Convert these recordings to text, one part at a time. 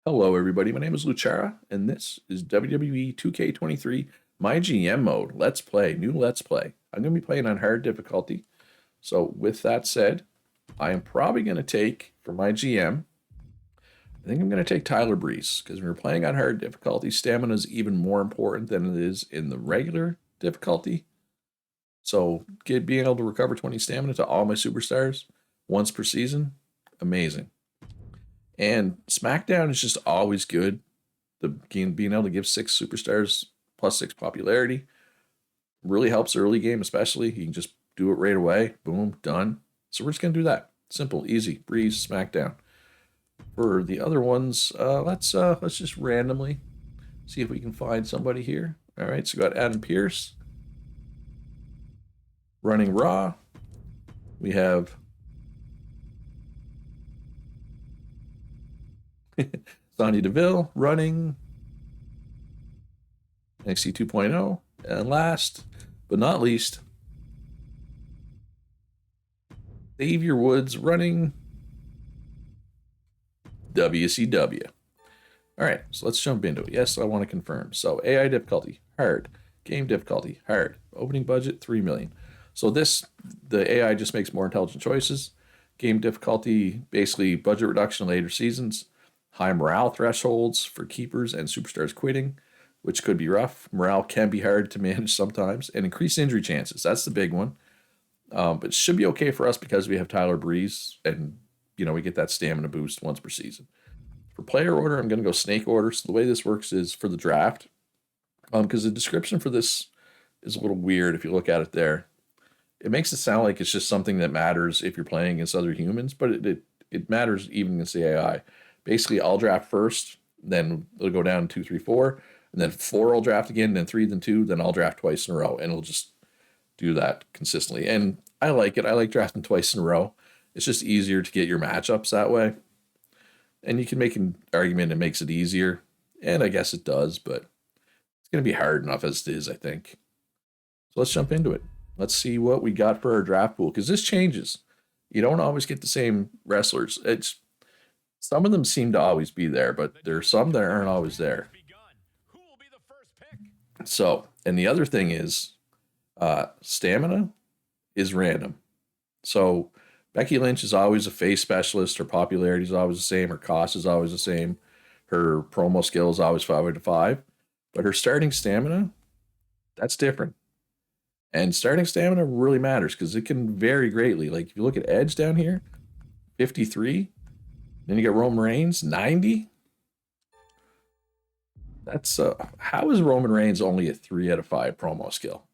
Hello, everybody. My name is Luchara, and this is WWE 2K23 MyGM mode. Let's play. New Let's Play. I'm going to be playing on hard difficulty. So, with that said, I am probably going to take, for my GM, I think I'm going to take Tyler Breeze, because when you're playing on hard difficulty, stamina is even more important than it is in the regular difficulty. So, being able to recover 20 stamina to all my superstars once per season, amazing. And Smackdown is just always good. Being able to give 6 superstars plus 6 popularity really helps early game, especially. You can just do it right away. Boom, done. So we're just going to do that. Simple, easy, breeze, Smackdown. For the other ones, let's just randomly see if we can find somebody here. All right, so we got Adam Pearce running Raw. We have Sonya Deville running NXT 2.0. And last but not least, Xavier Woods running WCW. All right, so let's jump into it. Yes, I want to confirm. So AI difficulty, hard. Game difficulty, hard. Opening budget, 3 million. So the AI just makes more intelligent choices. Game difficulty, basically budget reduction in later seasons. High morale thresholds for keepers and superstars quitting, which could be rough. Morale can be hard to manage sometimes. And increased injury chances. That's the big one. But it should be okay for us because we have Tyler Breeze and, we get that stamina boost once per season. For player order, I'm going to go snake order. So the way this works is for the draft, because the description for this is a little weird if you look at it there. It makes it sound like it's just something that matters if you're playing against other humans, but it matters even against the AI. Basically, I'll draft first, then it'll go down 2, 3, 4, and then 4 will draft again, then 3, then 2, then I'll draft twice in a row, and it'll just do that consistently. And I like it. I like drafting twice in a row. It's just easier to get your matchups that way. And you can make an argument it makes it easier, and I guess it does, but it's going to be hard enough as it is, I think. So let's jump into it. Let's see what we got for our draft pool, because this changes. You don't always get the same wrestlers. Some of them seem to always be there, but there are some that aren't always there. So, and the other thing is, stamina is random. So, Becky Lynch is always a face specialist. Her popularity is always the same. Her cost is always the same. Her promo skill is always 5 out of 5. But her starting stamina, that's different. And starting stamina really matters because it can vary greatly. Like if you look at Edge down here, 53. Then you got Roman Reigns, 90. That's how is Roman Reigns only a 3 out of 5 promo skill?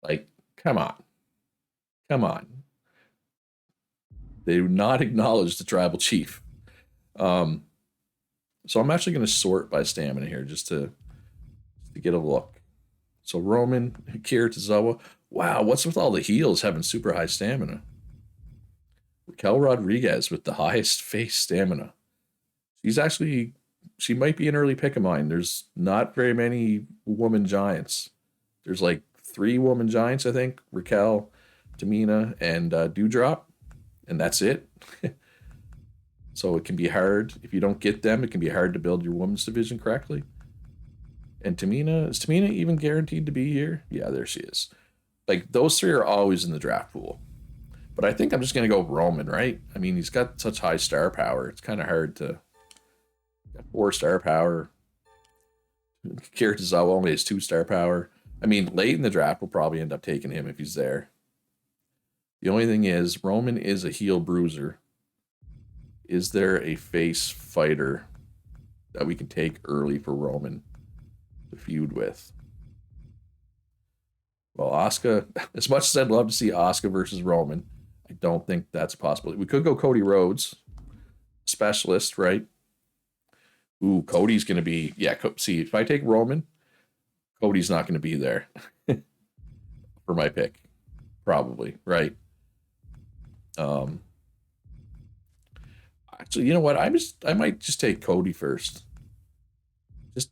Like, come on. They do not acknowledge the tribal chief. So I'm actually going to sort by stamina here just to get a look. So Roman, Akira Tozawa. Wow, what's with all the heels having super high stamina? Raquel Rodriguez with the highest face stamina. She might be an early pick of mine. There's not very many woman giants. There's like 3 woman giants, I think. Raquel, Tamina, and Doudrop. And that's it. So it can be hard. If you don't get them, it can be hard to build your women's division correctly. And Tamina, is Tamina even guaranteed to be here? Yeah, there she is. Like, those 3 are always in the draft pool. But I think I'm just going to go Roman, right? I mean, he's got such high star power. It's kind of hard to... 4 star power. Akira Tozawa only has 2 star power. I mean, late in the draft, we'll probably end up taking him if he's there. The only thing is, Roman is a heel bruiser. Is there a face fighter that we can take early for Roman to feud with? Well, Asuka, as much as I'd love to see Asuka versus Roman, I don't think that's a possibility. We could go Cody Rhodes, specialist, right? Ooh, Cody's going to be... Yeah, see, if I take Roman, Cody's not going to be there for my pick. Probably, right? Actually, you know what? I might just take Cody first. Just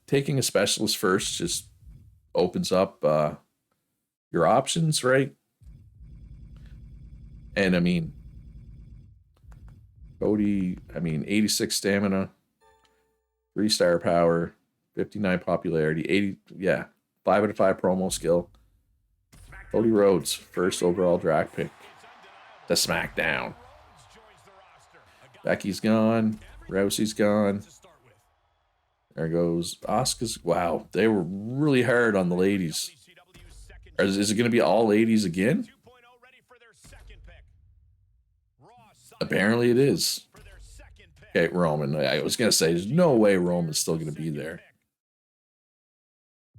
taking a specialist first just opens up your options, right? And I mean, Cody, 86 stamina. 3-star power, 59 popularity, 80, yeah, 5 out of 5 promo skill. Cody Rhodes, first overall draft pick to Smackdown. Becky's gone. Rousey's gone. There goes Asuka's. Wow, they were really hard on the ladies. Is it going to be all ladies again? Apparently it is. Okay, Roman. I was going to say, there's no way Roman's still going to be there.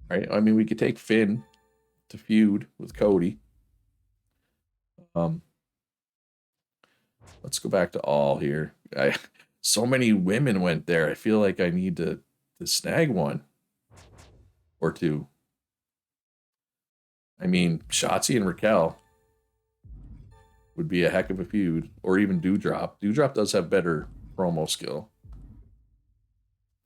Right? I mean, we could take Finn to feud with Cody. Let's go back to all here. So many women went there. I feel like I need to snag one or two. I mean, Shotzi and Raquel would be a heck of a feud, or even Doudrop. Doudrop does have better promo skill.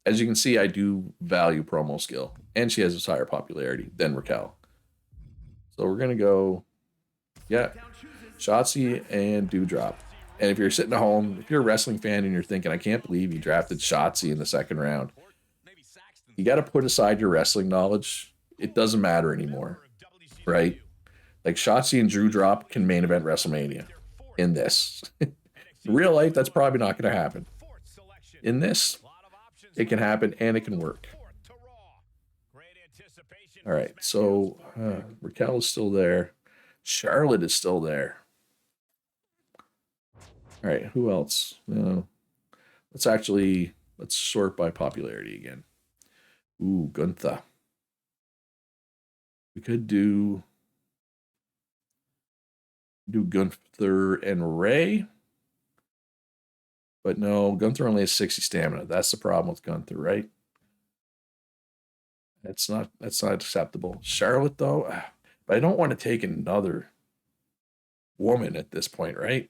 As you can see, I do value promo skill, and she has a higher popularity than Raquel. So we're gonna go, yeah, Shotzi and Doudrop. And if you're sitting at home, if you're a wrestling fan and you're thinking, I can't believe you drafted Shotzi in the second round, you got to put aside your wrestling knowledge. It doesn't matter anymore, right? Like Shotzi and Doudrop can main event WrestleMania in this. In real life, that's probably not going to happen. In this, it can happen and it can work. All right, so Raquel is still there. Charlotte is still there. All right, who else? Let's sort by popularity again. Ooh, Gunther. We could do Gunther and Ray. But no, Gunther only has 60 stamina. That's the problem with Gunther, right? That's not acceptable. Charlotte, though, but I don't want to take another woman at this point, right?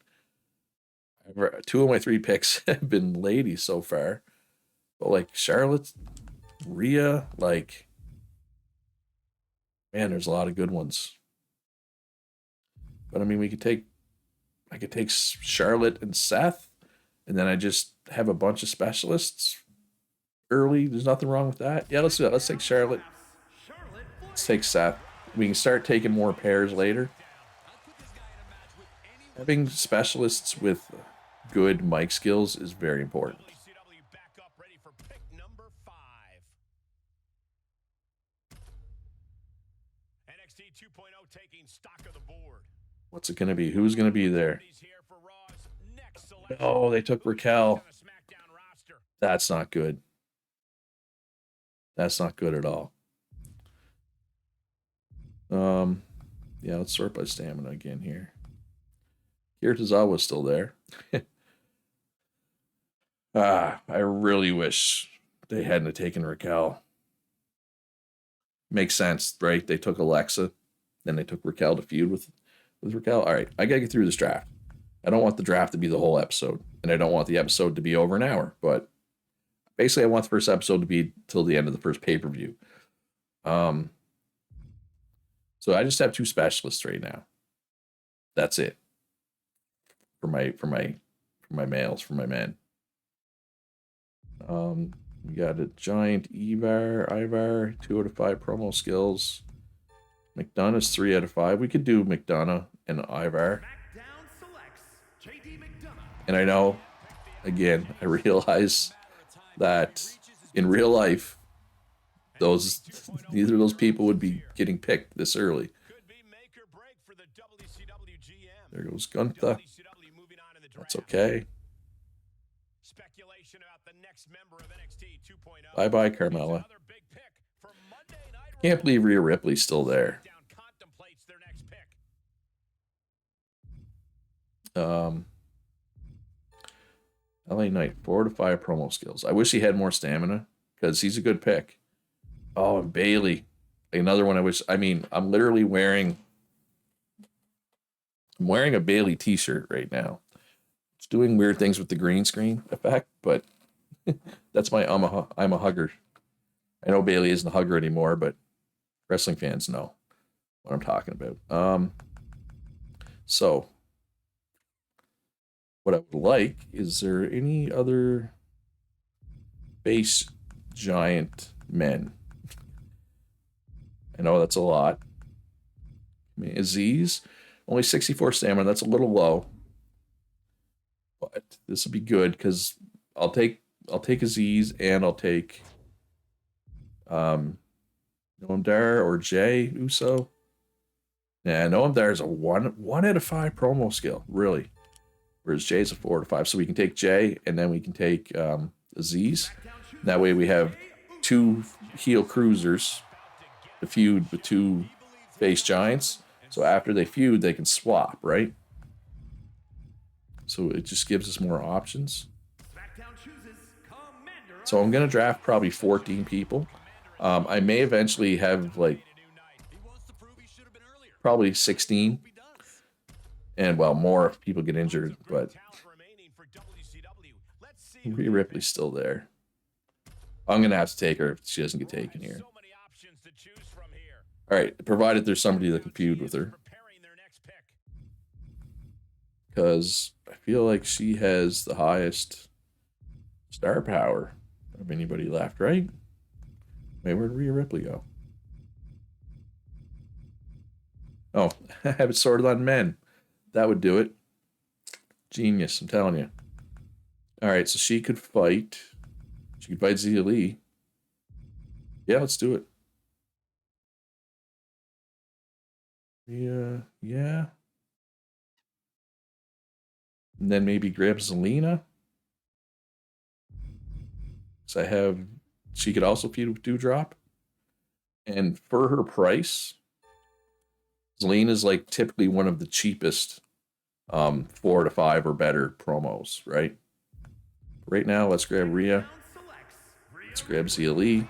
2 of my 3 picks have been ladies so far. But like Charlotte, Rhea, like, man, there's a lot of good ones. But I mean, I could take Charlotte and Seth, and then I just have a bunch of specialists early. There's nothing wrong with that. Yeah, let's do that. Let's take Charlotte. Let's take Seth. We can start taking more pairs later. Having specialists with good mic skills is very important. What's it going to be? Who's going to be there? Oh, they took Raquel. That's not good. That's not good at all. Yeah, let's sort by stamina again here. Kiritazawa's still there. I really wish they hadn't taken Raquel. Makes sense, right? They took Alexa, then they took Raquel to feud with Raquel. All right, I gotta get through this draft. I don't want the draft to be the whole episode, and I don't want the episode to be over an hour, but basically I want the first episode to be till the end of the first pay-per-view. So I just have 2 specialists right now. That's it. For my males, for my men. We got a giant Ivar, 2 out of 5 promo skills. McDonough's 3 out of 5. We could do McDonough and Ivar. And I know, again, I realize that in real life, neither of those people would be getting picked this early. There goes Gunther. That's okay. Bye-bye, Carmella. Can't believe Rhea Ripley's still there. LA Knight, 4 to 5 promo skills. I wish he had more stamina because he's a good pick. Oh, and Bailey, another one. I'm literally wearing a Bailey t-shirt right now. It's doing weird things with the green screen effect, but that's my I'm a hugger. I know Bailey isn't a hugger anymore, but wrestling fans know what I'm talking about. So what I would like, is there any other base giant men. I know that's a lot. I mean, Aziz, only 64 stamina. That's a little low, but this will be good because I'll take Aziz and I'll take Noam Dar or Jay Uso. Yeah, Noam Dar is a 1 out of 5 promo skill, really. Whereas Jay's a 4 out of 5. So we can take Jay and then we can take Aziz. That way we have 2 heel cruisers to feud with 2 face giants. So after they feud, they can swap, right? So it just gives us more options. So I'm going to draft probably 14 people. I may eventually have like probably 16. And well, more if people get injured, but Rhea Ripley's still there. I'm going to have to take her if she doesn't get taken here. All right, provided there's somebody that can feud with her. Because I feel like she has the highest star power of anybody left, right? Wait, where'd Rhea Ripley go? Oh, I have it sorted on men. That would do it. Genius, I'm telling you. All right, so she could fight. She could fight Zia Lee. Yeah, let's do it. Yeah. And then maybe grab Zelina. So she could also feud with Dewdrop. And for her price, Zelina is like typically one of the cheapest 4 to 5 or better promos, right? Right now, let's grab Rhea. Let's grab Zia Lee.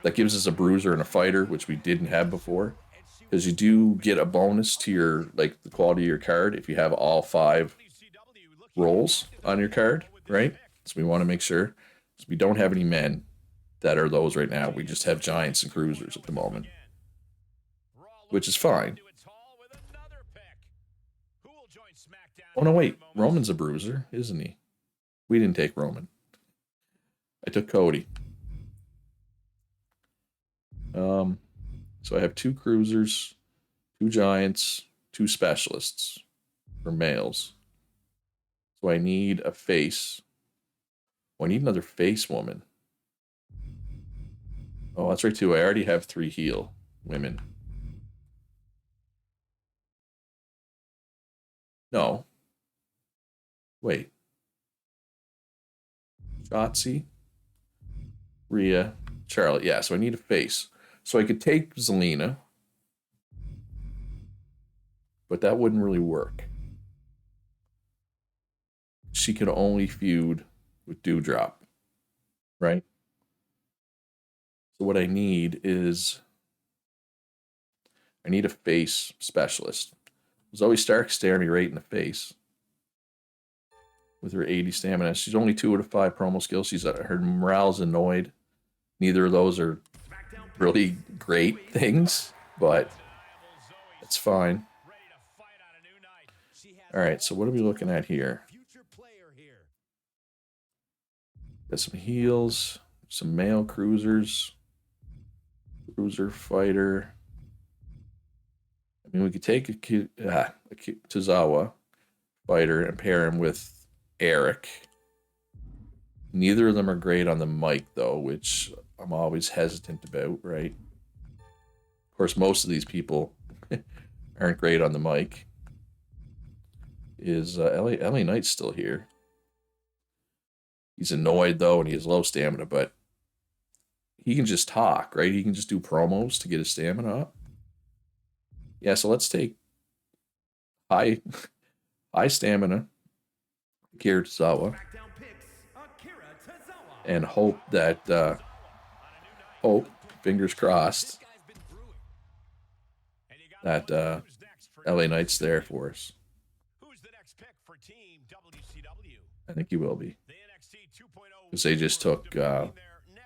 That gives us a bruiser and a fighter, which we didn't have before. Because you do get a bonus to your, like, the quality of your card if you have all 5 rolls on your card, right? So we want to make sure. So we don't have any men that are those right now. We just have giants and cruisers at the moment, which is fine. Oh, no, wait. Roman's a bruiser, isn't he? We didn't take Roman. I took Cody. So I have 2 cruisers, 2 giants, 2 specialists for males. So I need a face. Oh, I need another face woman. Oh, that's right, too. I already have 3 heel women. No. Wait. Shotzi, Rhea, Charlotte. Yeah, so I need a face. So I could take Zelina, but that wouldn't really work. She could only feud with Dewdrop, right? So what I need is I need a face specialist. Zoe Stark's staring me right in the face with her 80 stamina. She's only 2 out of 5 promo skills. Her morale's annoyed. Neither of those are really great things, but it's fine. All right, so what are we looking at here? Got some heels, some male cruisers, cruiser fighter. I mean, we could take a Tozawa fighter and pair him with Eric. Neither of them are great on the mic, though, which I'm always hesitant about, right? Of course, most of these people aren't great on the mic. Is LA Knight's still here? He's annoyed, though, and he has low stamina, but he can just talk, right? He can just do promos to get his stamina up. Yeah, so let's take high stamina Akira Tozawa and hope that fingers crossed that LA Knight's there for us. I think he will be, because they just took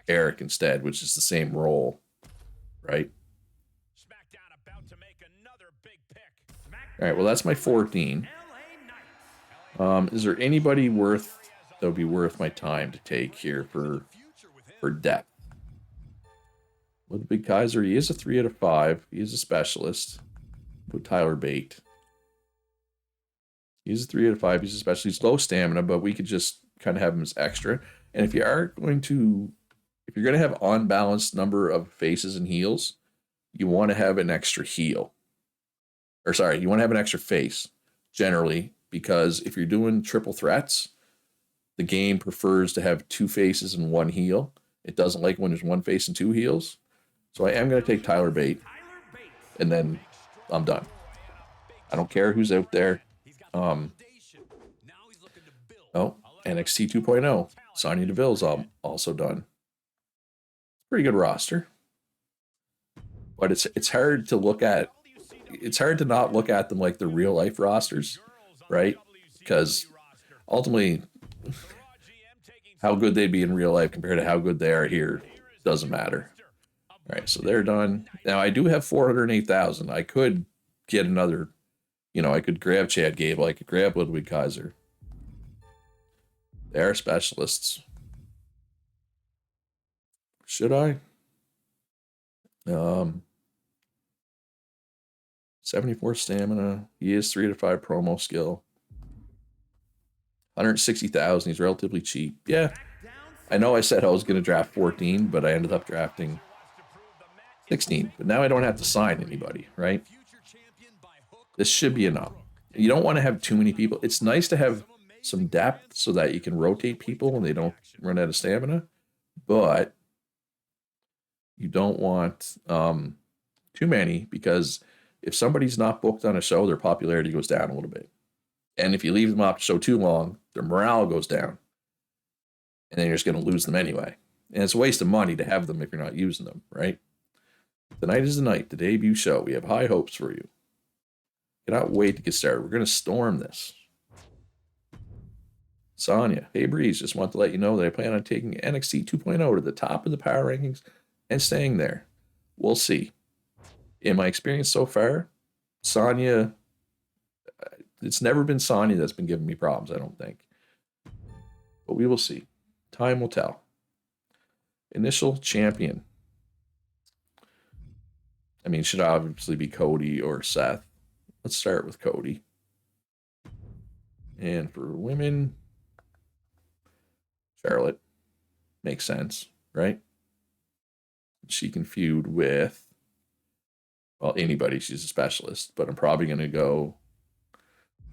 Eric instead, which is the same role, right? All right, well, that's my 14. Is there anybody that would be worth my time to take here for for depth. Ludwig Kaiser, he is a 3 out of 5. He is a specialist. Put Tyler Bate. He's a 3 out of 5. He's a specialist. He's low stamina, but we could just kind of have him as extra. And if you're going to have unbalanced number of faces and heals, you want to have an extra heal. Or sorry, you want to have an extra face, generally, because if you're doing triple threats, the game prefers to have 2 faces and 1 heal. It doesn't like when there's 1 face and 2 heals. So I am going to take Tyler Bate, and then I'm done. I don't care who's out there. Oh, NXT 2.0. Sonya Deville's also done. Pretty good roster. But it's hard to look at. It's hard to not look at them like the real life rosters, right? Because ultimately, how good they'd be in real life compared to how good they are here doesn't matter. All right, so they're done. Now, I do have 408,000. I could get another, I could grab Chad Gable. I could grab Ludwig Kaiser. They are specialists. Should I? 74 stamina. He is 3 out of 5 promo skill. 160,000. He's relatively cheap. Yeah. I know I said I was going to draft 14, but I ended up drafting 16. But now I don't have to sign anybody, right? This should be enough. You don't want to have too many people. It's nice to have some depth so that you can rotate people when they don't run out of stamina. But you don't want too many, because if somebody's not booked on a show, their popularity goes down a little bit. And if you leave them off the show too long, their morale goes down. And then you're just going to lose them anyway. And it's a waste of money to have them if you're not using them, right? Tonight is the night, the debut show. We have high hopes for you. Cannot wait to get started. We're going to storm this. Sonya, hey Breeze, just want to let you know that I plan on taking NXT 2.0 to the top of the power rankings and staying there. We'll see. In my experience so far, Sonya, it's never been Sonya that's been giving me problems, I don't think. But we will see. Time will tell. Initial champion. I mean, should obviously be Cody or Seth. Let's start with Cody. And for women, Charlotte. Makes sense, right? She can feud with, well, anybody. She's a specialist. But I'm probably going to go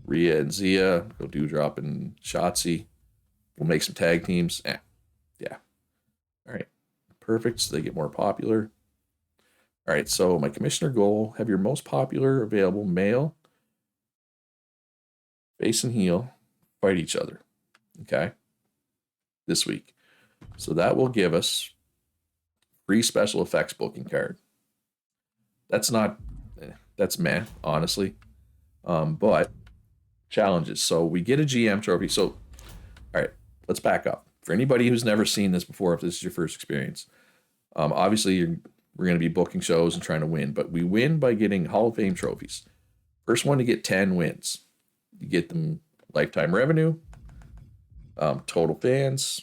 Rhea and Zia. Go Doudrop and Shotzi. We'll make some tag teams. Yeah. All right. Perfect. So they get more popular. All right. So my commissioner goal, have your most popular available male, face and heel, fight each other. Okay. This week. So that will give us free special effects booking card. That's meh, honestly. But challenges. So we get a GM trophy. So, all right, let's back up. For anybody who's never seen this before, if this is your first experience, obviously we're going to be booking shows and trying to win, but we win by getting Hall of Fame trophies. First one to get 10 wins. You get them lifetime revenue, total fans,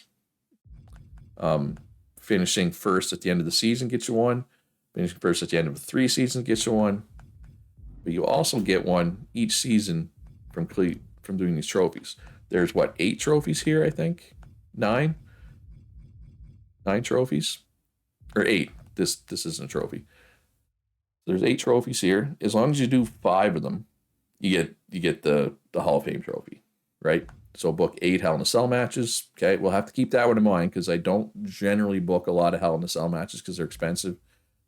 finishing first at the end of the season gets you one, finishing first at the end of the 3 seasons gets you one, but you also get one each season from doing these trophies. There's 8 trophies here, I think? 9 trophies, or 8. This isn't a trophy. There's 8 trophies here. As long as you do 5 of them, you get the Hall of Fame trophy, right? So book 8 Hell in a Cell matches. Okay, we'll have to keep that one in mind, because I don't generally book a lot of Hell in a Cell matches because they're expensive.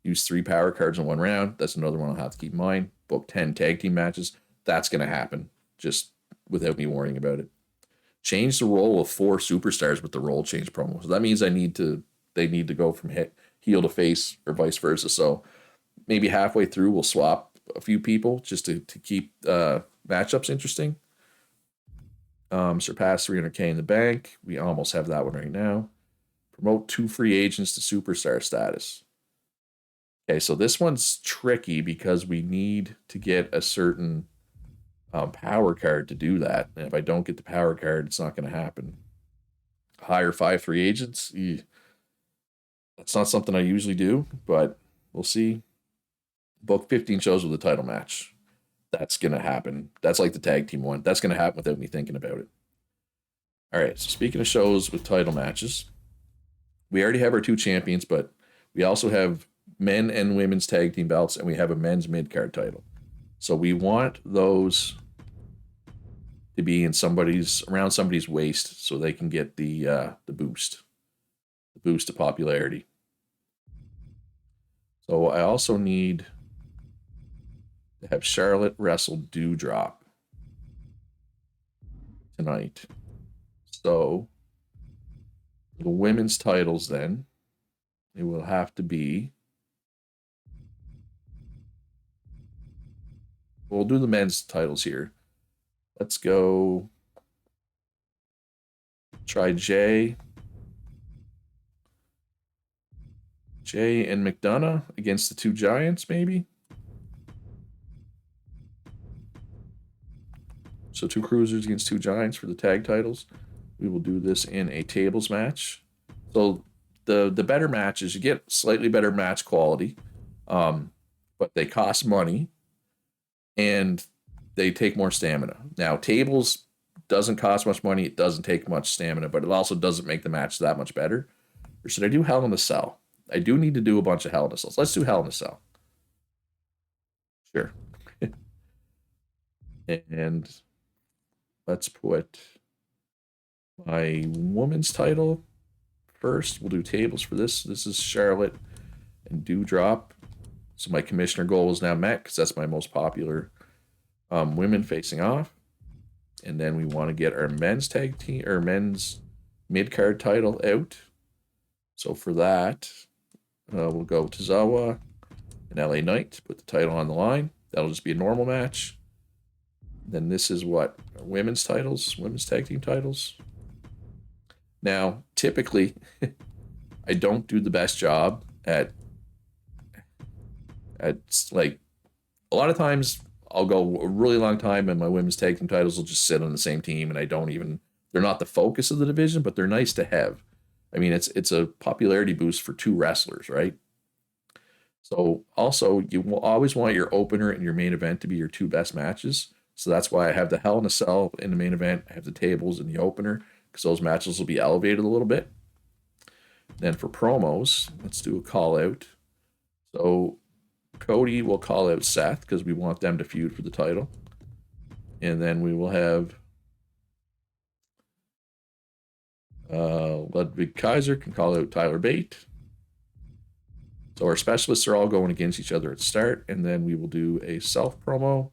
Use 3 power cards in 1 round. That's another one I'll have to keep in mind. Book 10 tag team matches. That's going to happen, just without me worrying about it. Change the role of 4 superstars with the role change promo. So that means they need to go from heel to face or vice versa. So maybe halfway through we'll swap a few people just to keep matchups interesting. Surpass 300K in the bank. We almost have that one right now. Promote 2 free agents to superstar status. Okay, so this one's tricky because we need to get a certain power card to do that. And if I don't get the power card, it's not going to happen. Hire 5 free agents. That's not something I usually do, but we'll see. Book 15 shows with a title match. That's going to happen. That's like the tag team one. That's going to happen without me thinking about it. All right, so speaking of shows with title matches, we already have our two champions, but we also have men and women's tag team belts, and we have a men's mid card title. So we want those to be in around somebody's waist, so they can get the boost to popularity. So I also need to have Charlotte wrestle Dewdrop tonight. So the women's titles, then it will have to be. We'll do the men's titles here. Let's go. Try Jay and McDonough against the two giants, maybe. So 2 cruisers against 2 giants for the tag titles. We will do this in a tables match. So the better matches, you get slightly better match quality, but they cost money and they take more stamina. Now, tables doesn't cost much money. It doesn't take much stamina, but it also doesn't make the match that much better. Or should I do Hell in a Cell? I do need to do a bunch of Hell in a Cells. Let's do Hell in a Cell. Sure. And let's put my woman's title first. We'll do tables for this. This is Charlotte and Dewdrop. So my commissioner goal is now met because that's my most popular women facing off. And then we want to get our men's tag team or men's mid card title out. So for that, we'll go Tozawa and LA Knight, put the title on the line. That'll just be a normal match. Then this is what? Women's titles, women's tag team titles. Now, typically, I don't do the best job at like, a lot of times I'll go a really long time and my women's tag team titles will just sit on the same team and they're not the focus of the division, but they're nice to have. I mean, it's a popularity boost for 2 wrestlers, right? So also, you will always want your opener and your main event to be your 2 best matches. So that's why I have the Hell in a Cell in the main event. I have the tables in the opener because those matches will be elevated a little bit. Then for promos, let's do a call out. So Cody will call out Seth because we want them to feud for the title. And then we will have Ludwig Kaiser can call out Tyler Bate. So our specialists are all going against each other at the start. And then we will do a self promo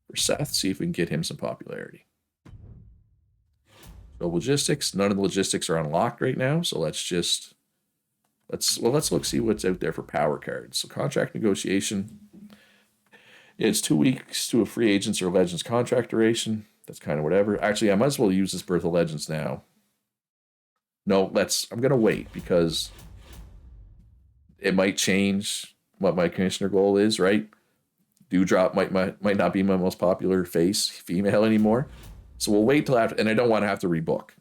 for Seth, see if we can get him some popularity. So logistics, none of the logistics are unlocked right now. So let's look, see what's out there for power cards. So contract negotiation. It's 2 weeks to a free agents or legends contract duration. That's kind of whatever. Actually, I might as well use this Birth of Legends now. No, I'm going to wait because it might change what my commissioner goal is, right? Dewdrop might not be my most popular female anymore. So we'll wait till after, and I don't want to have to rebook.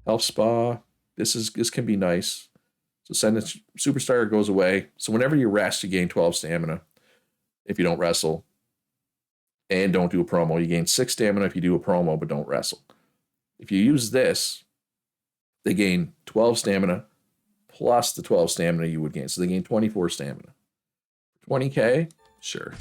Health Spa, this can be nice. So send a superstar goes away. So whenever you rest, you gain 12 stamina. If you don't wrestle and don't do a promo, you gain 6 stamina if you do a promo but don't wrestle. If you use this, they gain 12 stamina plus the 12 stamina you would gain. So they gain 24 stamina. 20k, sure.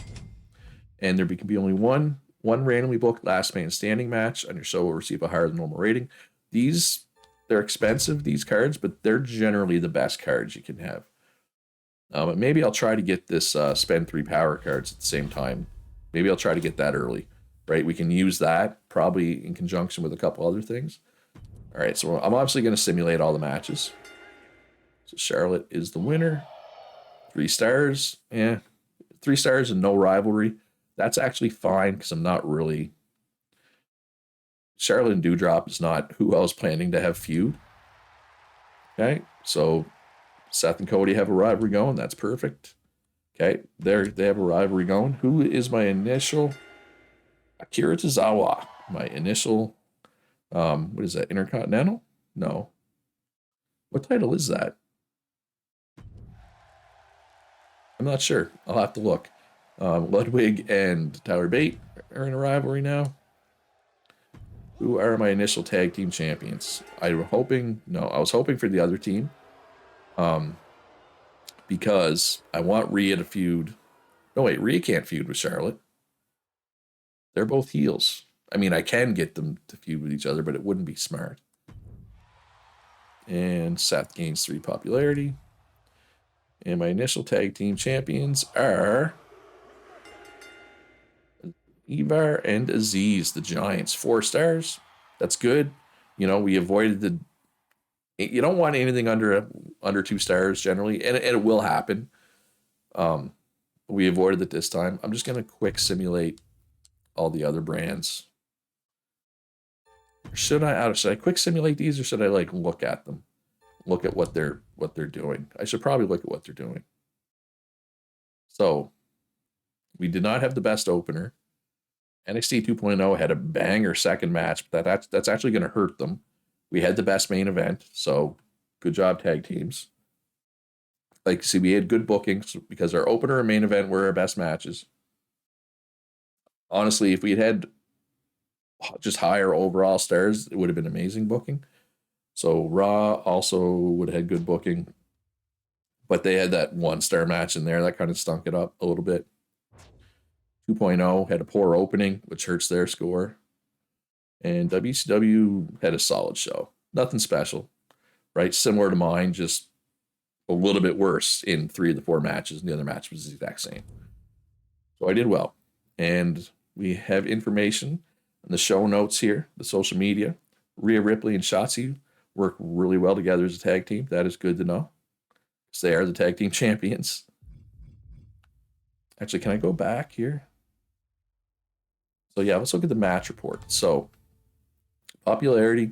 And there can be only one randomly booked last man standing match on your show will receive a higher than normal rating. They're expensive, these cards, but they're generally the best cards you can have. But maybe I'll try to get this spend 3 power cards at the same time. Maybe I'll try to get that early, right? We can use that probably in conjunction with a couple other things. All right, so I'm obviously going to simulate all the matches. So Charlotte is the winner. 3 stars. 3 stars and no rivalry. That's actually fine because I'm not really... Charlotte and Dewdrop is not who I was planning to have feud. Okay, so Seth and Cody have a rivalry going. That's perfect. Okay, they have a rivalry going. Who is my initial? Akira Tozawa. My initial, what is that, Intercontinental? No. What title is that? I'm not sure. I'll have to look. Ludwig and Tyler Bate are in a rivalry now. Who are my initial tag team champions? I was hoping for the other team. Because I want Rhea to feud. No, wait, Rhea can't feud with Charlotte. They're both heels. I mean, I can get them to feud with each other, but it wouldn't be smart. And Seth gains 3 popularity. And my initial tag team champions are Ivar and Aziz, the Giants. 4 stars. That's good. You know, we avoided the. You don't want anything under 2 stars generally, and it will happen. We avoided it this time. I'm just gonna quick simulate all the other brands. Should I quick simulate these, or should I like look at them? Look at what they're doing. I should probably look at what they're doing. So we did not have the best opener. NXT 2.0 had a banger second match, but that's actually going to hurt them. We had the best main event, so good job, tag teams. Like, see, we had good bookings because our opener and main event were our best matches. Honestly, if we had just higher overall stars, it would have been amazing booking. So Raw also would have had good booking, but they had that 1-star match in there that kind of stunk it up a little bit. 2.0 had a poor opening, which hurts their score. And WCW had a solid show. Nothing special, right? Similar to mine, just a little bit worse in 3 of the 4 matches, and the other match was the exact same. So I did well. And we have information in the show notes here, the social media. Rhea Ripley and Shotzi work really well together as a tag team. That is good to know, because they are the tag team champions. Actually, can I go back here? So yeah, let's look at the match report. So popularity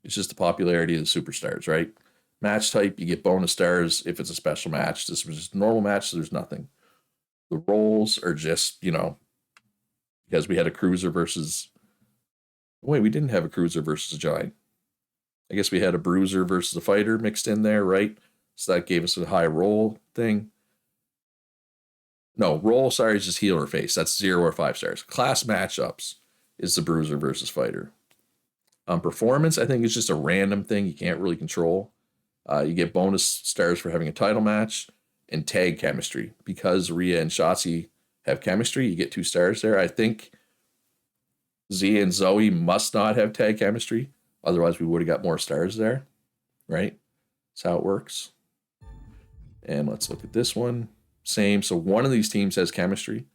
is just the popularity of the superstars, right? Match type, you get bonus stars if it's a special match. This was just a normal match, so there's nothing. The roles are just, because we had a cruiser versus. Wait, we didn't have a cruiser versus a giant. I guess we had a bruiser versus a fighter mixed in there, right? So that gave us a high roll thing. No, roll, sorry, is just heel or face. That's 0 or 5 stars. Class matchups is the bruiser versus fighter. Performance, I think, is just a random thing you can't really control. You get bonus stars for having a title match, and tag chemistry. Because Rhea and Shotzi have chemistry, you get 2 stars there. I think Zia and Zoe must not have tag chemistry. Otherwise, we would have got more stars there, right? That's how it works. And let's look at this one. Same. So one of these teams has chemistry.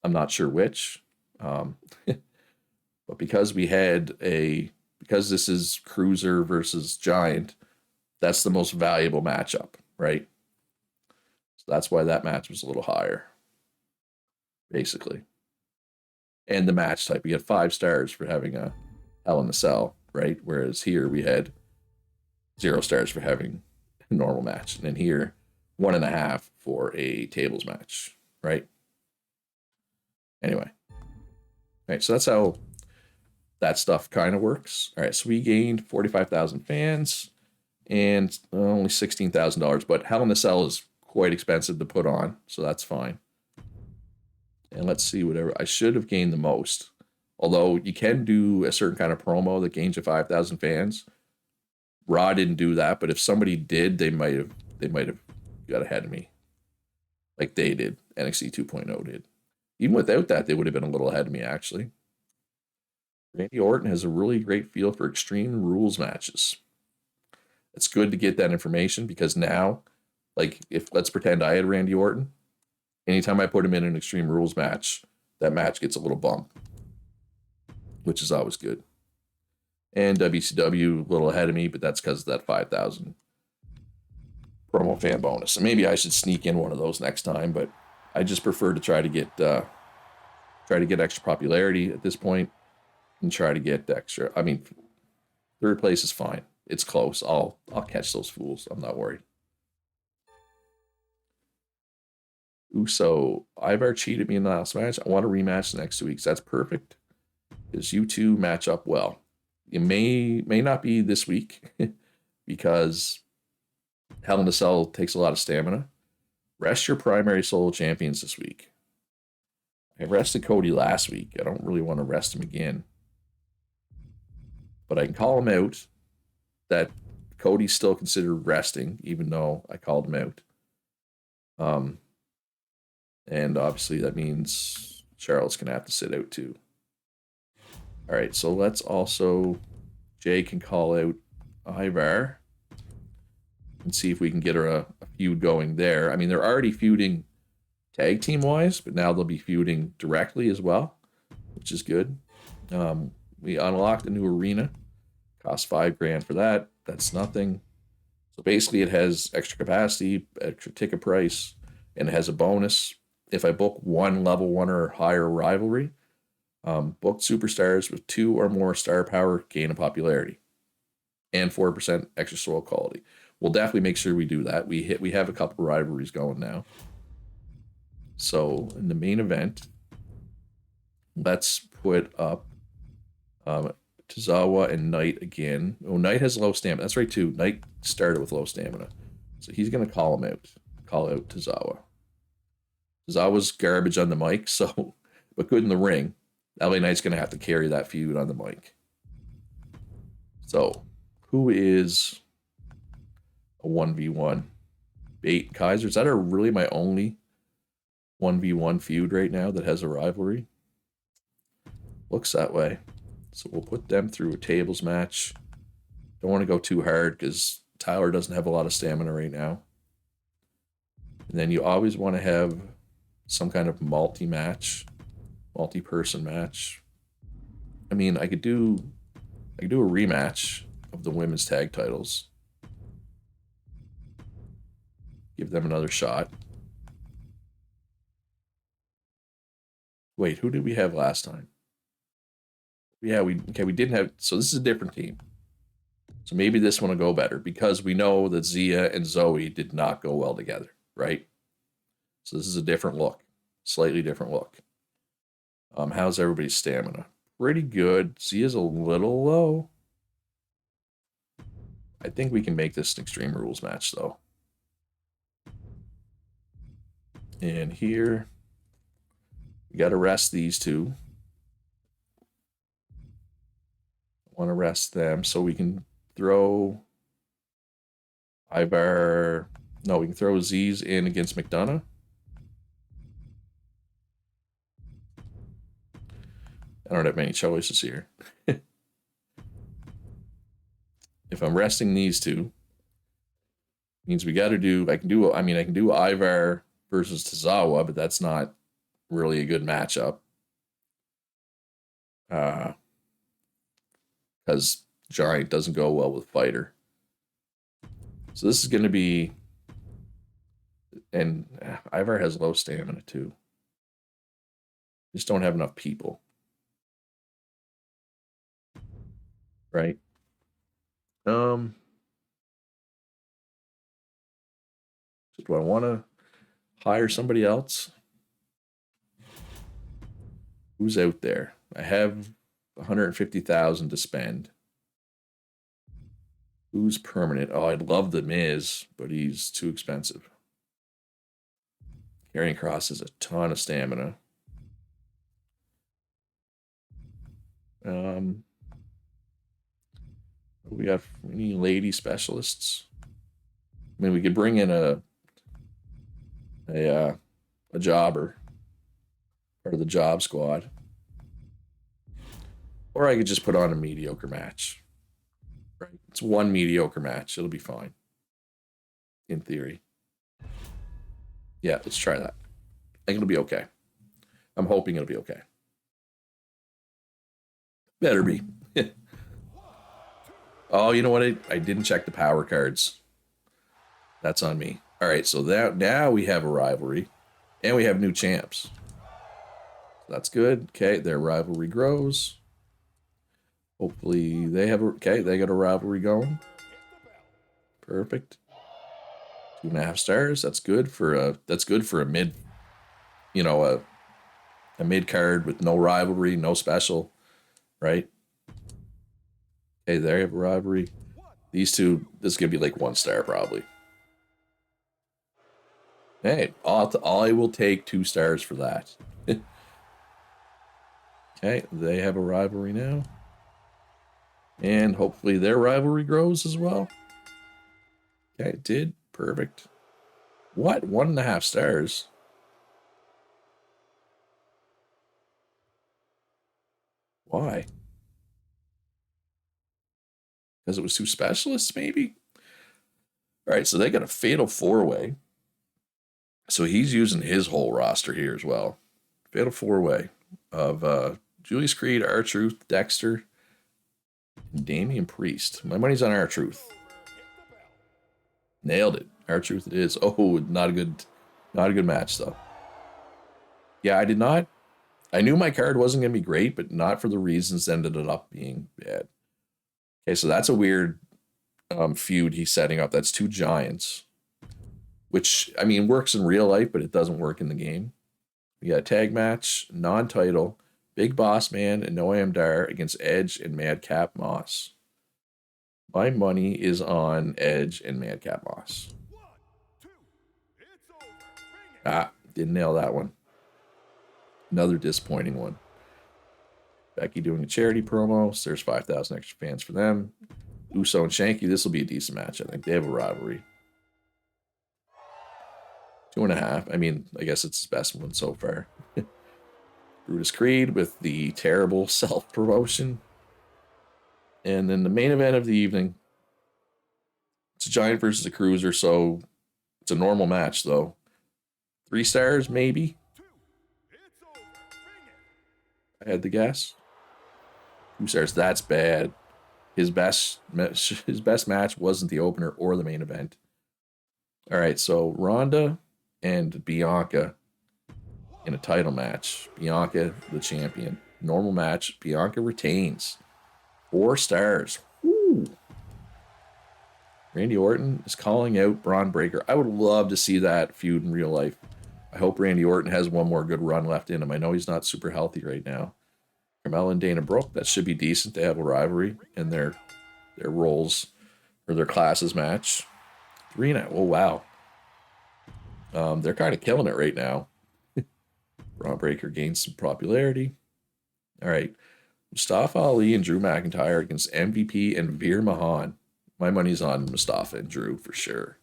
I'm not sure which. But because this is cruiser versus giant, that's the most valuable matchup, right? So that's why that match was a little higher, basically. And the match type, we get 5 stars for having a Hell in a Cell, right? Whereas here we had 0 stars for having a normal match. And then here, 1.5 for a tables match, right? Anyway. All right, so that's how that stuff kind of works. All right, so we gained 45,000 fans and only $16,000, but Hell in a Cell is quite expensive to put on, so that's fine. And let's see, whatever. I should have gained the most. Although you can do a certain kind of promo that gains you 5,000 fans. Raw didn't do that, but if somebody did, they might have got ahead of me. Like they did. NXT 2.0 did. Even without that, they would have been a little ahead of me, actually. Randy Orton has a really great feel for Extreme Rules matches. It's good to get that information because now, like, let's pretend I had Randy Orton. Anytime I put him in an Extreme Rules match, that match gets a little bump, which is always good. And WCW a little ahead of me, but that's because of that 5,000 promo fan bonus. And maybe I should sneak in one of those next time, but I just prefer to try to get extra popularity at this point and try to get extra. I mean, 3rd place is fine. It's close. I'll catch those fools. I'm not worried. So Ivar cheated me in the last match. I want a rematch next 2 weeks. That's perfect. Because you two match up well. It may not be this week because Hell in a Cell takes a lot of stamina. Rest your primary solo champions this week. I rested Cody last week. I don't really want to rest him again. But I can call him out that Cody's still considered resting, even though I called him out. And obviously that means Charlotte's going to have to sit out too. All right, so let's also... Jay can call out Ivar and see if we can get her a feud going there. I mean, they're already feuding tag team wise, but now they'll be feuding directly as well, which is good. We unlocked a new arena, cost $5,000 for that. That's nothing. So basically, it has extra capacity, extra ticket price, and it has a bonus. If I book one level 1 or higher rivalry, booked superstars with 2 or more star power gain a popularity and 4% extra soul quality. We'll definitely make sure we do that. We have a couple rivalries going now. So in the main event, let's put up Tozawa and Knight again. Oh, Knight has low stamina. That's right too. Knight started with low stamina. So he's gonna call him out. Call out Tozawa. Tozawa's garbage on the mic, so but good in the ring. LA Knight's going to have to carry that feud on the mic. So, who is a 1v1? Bait Kaiser. Is that really my only 1v1 feud right now that has a rivalry? Looks that way. So we'll put them through a tables match. Don't want to go too hard because Tyler doesn't have a lot of stamina right now. And then you always want to have some kind of multi-match. Multi-person match. I mean, I could do a rematch of the women's tag titles. Give them another shot. Wait, who did we have last time? Yeah, we didn't have. So this is a different team. So maybe this one will go better because we know that Zia and Zoe did not go well together, right? So this is a different look, slightly different look. How's everybody's stamina? Pretty good. Zia's a little low. I think we can make this an Extreme Rules match, though. And here, we got to rest these two. Want to rest them so we can throw Ivar. No, we can throw Z's in against McDonough. I don't have many choices here. If I'm resting these two, means we got to do. I can do Ivar versus Tozawa, but that's not really a good matchup. Because Giant doesn't go well with Fighter. So this is going to be, and Ivar has low stamina too. Just don't have enough people. Right? So do I want to hire somebody else? Who's out there? I have 150,000 to spend. Who's permanent? Oh, I'd love the Miz, but he's too expensive. Karrion Kross has a ton of stamina. We got any lady specialists? I mean, we could bring in a jobber, part of the job squad, or I could just put on a mediocre match. Right? It's one mediocre match. It'll be fine, in theory. Yeah, let's try that. I think it'll be okay. I'm hoping it'll be okay. Better be. Oh, you know what? I didn't check the power cards. That's on me. All right, so now we have a rivalry, and we have new champs. That's good. Okay, their rivalry grows. Hopefully they have they got a rivalry going. Perfect. 2.5 stars. That's good for a mid, a mid card with no rivalry, no special, right? Okay, there you have a rivalry. These two, this is going to be like 1 star probably. Hey, I will take 2 stars for that. Okay, they have a rivalry now. And hopefully their rivalry grows as well. Okay, it did. Perfect. What? 1.5 stars? Why? Because it was 2 specialists, maybe? All right, so they got a fatal 4-way. So he's using his whole roster here as well. Fatal 4-way of Julius Creed, R-Truth, Dexter, and Damian Priest. My money's on R-Truth. Nailed it. R-Truth it is. Oh, not a good match though. Yeah, I did not. I knew my card wasn't going to be great, but not for the reasons that ended up being bad. Okay, so that's a weird feud he's setting up. That's 2 giants, which, I mean, works in real life, but it doesn't work in the game. We got a tag match, non-title, Big Boss Man and Noam Dar against Edge and Madcap Moss. My money is on Edge and Madcap Moss. Ah, didn't nail that one. Another disappointing one. Becky doing a charity promo. So there's 5,000 extra fans for them. Uso and Shanky. This will be a decent match, I think. They have a rivalry. 2.5. I mean, I guess it's his best one so far. Brutus Creed with the terrible self-promotion. And then the main event of the evening. It's a giant versus a cruiser, so it's a normal match, though. 3 stars, maybe? I had to guess. 2 stars, that's bad. His best match wasn't the opener or the main event. All right, so Ronda and Bianca in a title match. Bianca, the champion. Normal match. Bianca retains. 4 stars. Woo. Randy Orton is calling out Braun Breaker. I would love to see that feud in real life. I hope Randy Orton has one more good run left in him. I know he's not super healthy right now. Carmella and Dana Brooke, that should be decent. They have a rivalry in their roles or their classes match. 3-0. Oh, wow. They're kind of killing it right now. Braun Breaker gains some popularity. All right. Mustafa Ali and Drew McIntyre against MVP and Veer Mahan. My money's on Mustafa and Drew for sure.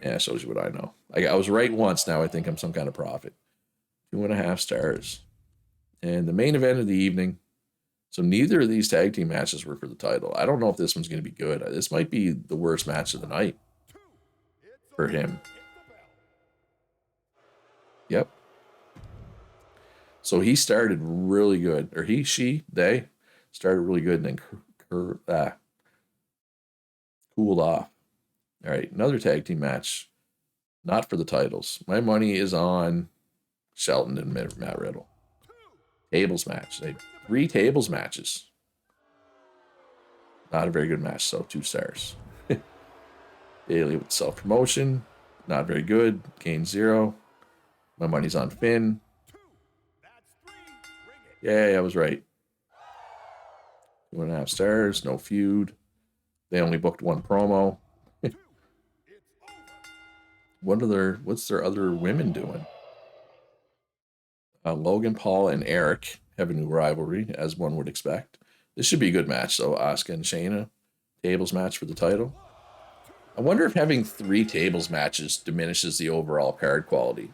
Yeah, shows you what I know. I was right once. Now I think I'm some kind of prophet. 2.5 stars. And the main event of the evening. So neither of these tag team matches were for the title. I don't know if this one's going to be good. This might be the worst match of the night for him. Yep. So he started really good. Or they started really good and then cooled off. All right, another tag team match. Not for the titles. My money is on Shelton and Matt Riddle. Tables match. 3 tables matches. Not a very good match, so 2 stars. Bailey with self-promotion. Not very good. Gain 0. My money's on Finn. Yay, I was right. 2.5 stars. No feud. They only booked 1 promo. What's their other women doing? Logan Paul and Eric have a new rivalry, as one would expect. This should be a good match, though. Asuka and Shayna. Tables match for the title. I wonder if having 3 tables matches diminishes the overall card quality.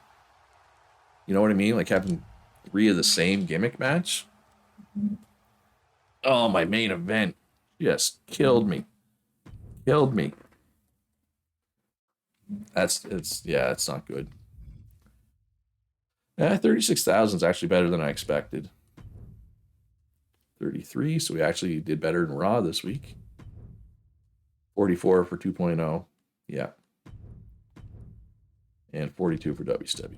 You know what I mean? Like having 3 of the same gimmick match. Oh, my main event. Yes, killed me. Killed me. It's not good. 36,000 is actually better than I expected. 33, so we actually did better than Raw this week. 44 for 2.0. Yeah. And 42 for WCW.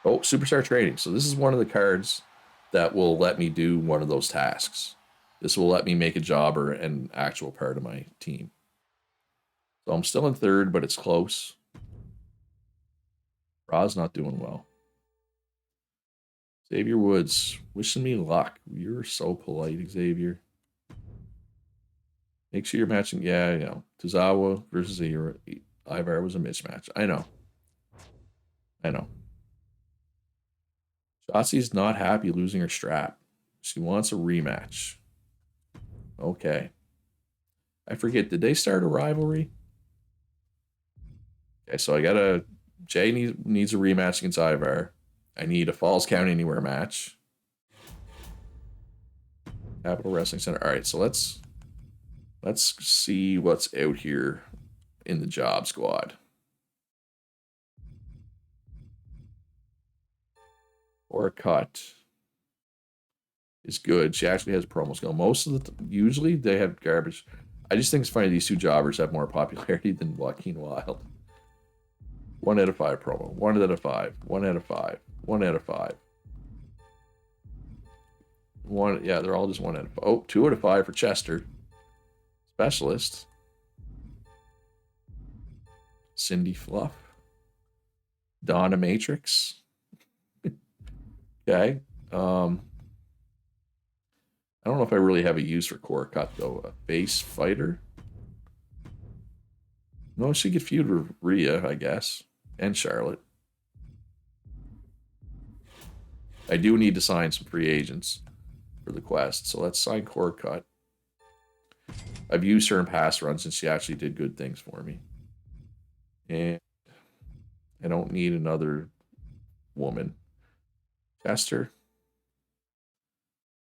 Oh, Superstar Training. So this is one of the cards that will let me do one of those tasks. This will let me make a jobber an actual part of my team. So I'm still in 3rd, but it's close. Raw's not doing well. Xavier Woods, wishing me luck. You're so polite, Xavier. Make sure you're matching. Yeah, you know, Tozawa versus Ivar was a mismatch. I know. I know. Shotzi's not happy losing her strap. She wants a rematch. Okay. I forget, did they start a rivalry? Okay, so I gotta. Jay needs a rematch against Ivar. I need a Falls Count Anywhere match. Capital Wrestling Center. All right, so let's see what's out here in the job squad. Or a cut is good. She actually has promo skill. Most of the usually they have garbage. I just think it's funny these two jobbers have more popularity than Joaquin Wild. 1 out of 5 promo. 1 out of 5. 1 out of 5. 1 out of 5. One, yeah, they're all just 1 out of 5. Oh, 2 out of 5 for Chester. Specialist. Cindy Fluff. Donna Matrix. Okay. I don't know if I really have a use for Core Cut though. A base fighter. No, she could feud with Rhea, I guess, and Charlotte. I do need to sign some free agents for the quest, so let's sign Core Cut. I've used her in past runs, and she actually did good things for me. And I don't need another woman. Chester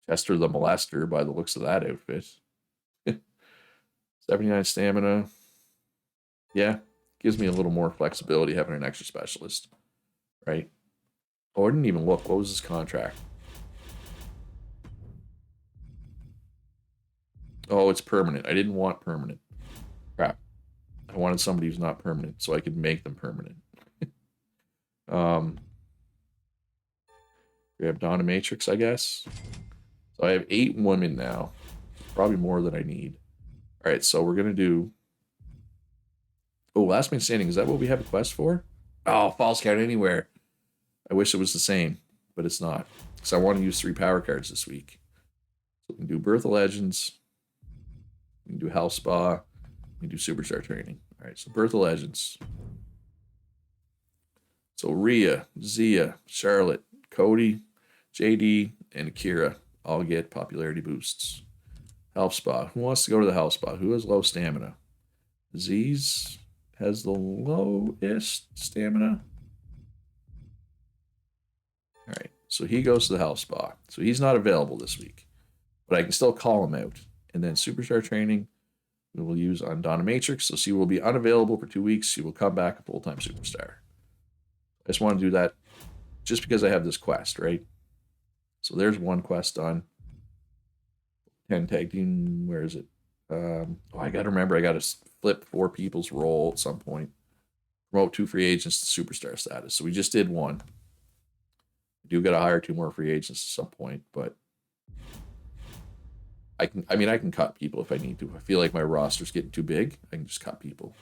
the Molester, by the looks of that outfit. 79 stamina. Yeah, gives me a little more flexibility having an extra specialist, right? Oh, I didn't even look. What was his contract? Oh, it's permanent. I didn't want permanent. Crap. I wanted somebody who's not permanent so I could make them permanent. We have Donna Matrix, I guess. So I have 8 women now. Probably more than I need. All right, so we're going to do... Oh, Last Man Standing. Is that what we have a quest for? Oh, Falls Count Anywhere. I wish it was the same, but it's not. Because I want to use 3 power cards this week. So we can do Birth of Legends. We can do House Spa. We can do Superstar Training. All right, so Birth of Legends. So Rhea, Zia, Charlotte, Cody, JD, and Akira all get popularity boosts. Health Spa. Who wants to go to the Health Spa? Who has low stamina? Z's has the lowest stamina. All right, so he goes to the Health Spa. So he's not available this week, but I can still call him out. And then Superstar Training we will use on Donna Matrix. So she will be unavailable for 2 weeks. She will come back a full-time superstar. I just want to do that just because I have this quest, right? So there's one quest done. 10 tag team. Where is it? I got to remember. I got to flip 4 people's role at some point. Promote 2 free agents to superstar status. So we just did 1. I do got to hire 2 more free agents at some point, but I can cut people if I need to. If I feel like my roster's getting too big, I can just cut people.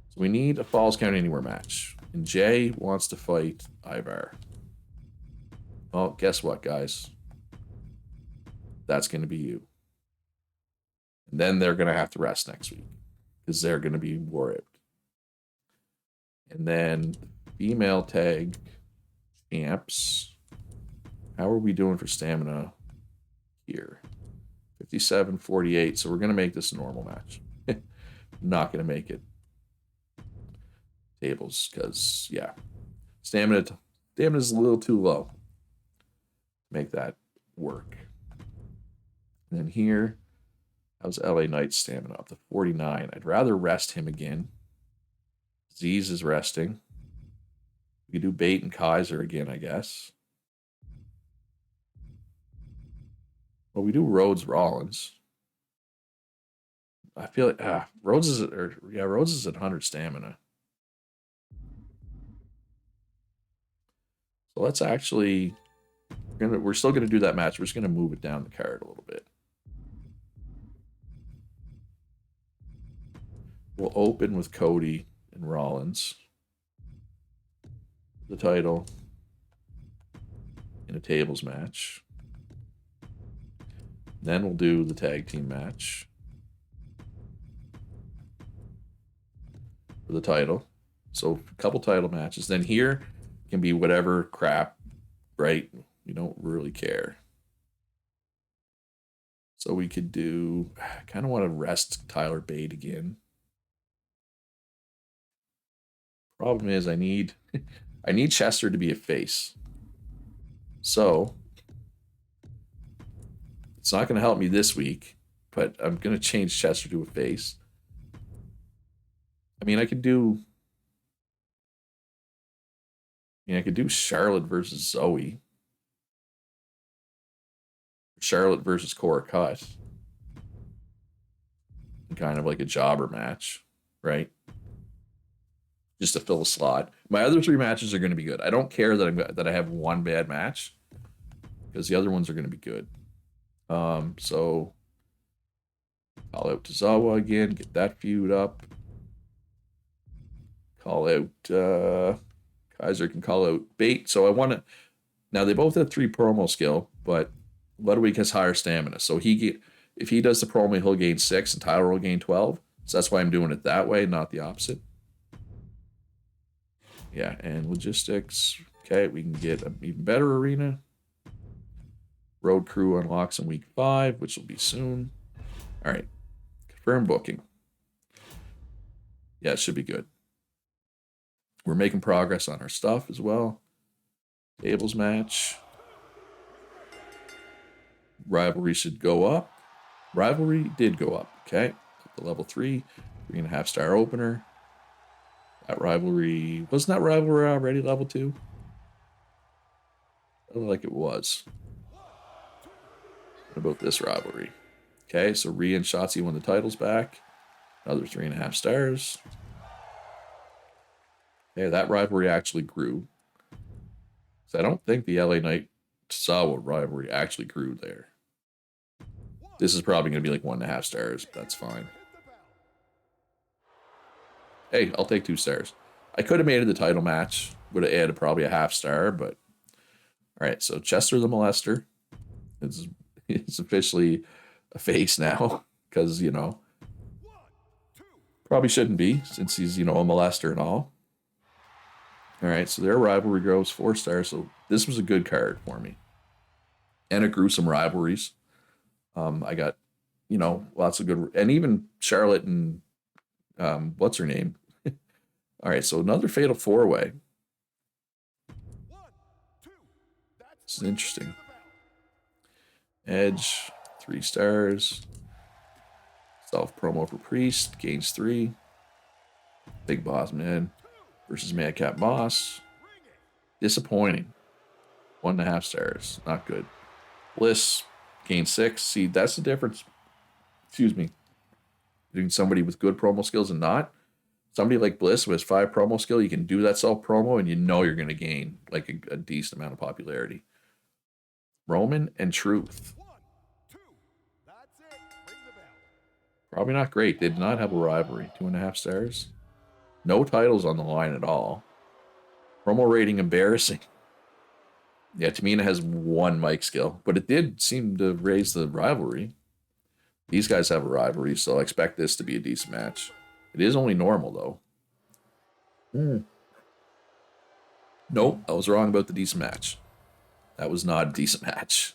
So we need a Falls Count Anywhere match. And Jay wants to fight Ivar. Oh, guess what, guys? That's going to be you. And then they're going to have to rest next week because they're going to be wore out. And then female tag champs. How are we doing for stamina here? 57, 48. So we're going to make this a normal match. Not going to make it tables because, yeah, stamina is a little too low to make that work. And then here, how's LA Knight's stamina up to 49? I'd rather rest him again. Z's is resting. We could do Bait and Kaiser again, I guess. Well, we do Rhodes Rollins. I feel like Rhodes is at 100 stamina. So let's actually we're still gonna do that match. We're just gonna move it down the card a little bit. We'll open with Cody and Rollins. The title in a tables match. Then we'll do the tag team match. for the title. So a couple title matches. Then here can be whatever crap, right? We don't really care. So we could do, I kind of want to rest Tyler Bate again. Problem is I need Chester to be a face. So it's not going to help me this week, but I'm going to change Chester to a face. I mean, I could do Charlotte versus Zoe. Charlotte versus Cora Cut. Kind of like a jobber match, right? Just to fill a slot. My other 3 matches are going to be good. I don't care that I have one bad match because the other ones are going to be good. So call out Tozawa again, get that feud up. Call out Kaiser can call out Bate. So I want to. Now they both have 3 promo skill, but Ludwig has higher stamina. So if he does the promo, he'll gain 6 and Tyler will gain 12. So that's why I'm doing it that way, not the opposite. Yeah, and logistics. Okay, we can get an even better arena. Road crew unlocks in week 5, which will be soon. All right, confirm booking. Yeah, it should be good. We're making progress on our stuff as well. Tables match. Rivalry should go up. Rivalry did go up. Okay, up to level 3, 3.5 star opener. That rivalry wasn't that rivalry already level 2? I don't like it was. What about this rivalry? Okay, so Rhea and Shotzi won the titles back. Another 3.5 stars. Okay, that rivalry actually grew. So I don't think the LA Knight Tozawa rivalry actually grew there. This is probably going to be like 1.5 stars. That's fine. Hey, I'll take 2 stars. I could have made it the title match. Would have added probably a 0.5 star, but all right. So Chester the Molester is officially a face now because probably shouldn't be since he's a molester and all. All right, so their rivalry grows 4 stars. So this was a good card for me, and it grew some rivalries. I got lots of good, and even Charlotte and what's her name. All right, so another Fatal 4-way. This is interesting. Edge, 3 stars. Self promo for Priest, gains 3. Big Boss Man versus Madcap Moss. Disappointing. 1.5 stars. Not good. Bliss, gains 6. See, that's the difference. Excuse me. Between somebody with good promo skills and not. Somebody like Bliss who has 5 promo skill, you can do that self promo and you're going to gain like a decent amount of popularity. Roman and Truth. Probably not great. They did not have a rivalry. 2.5 stars. No titles on the line at all. Promo rating embarrassing. Yeah, Tamina has 1 mic skill, but it did seem to raise the rivalry. These guys have a rivalry, so I expect this to be a decent match. It is only normal, though. Nope, I was wrong about the decent match. That was not a decent match.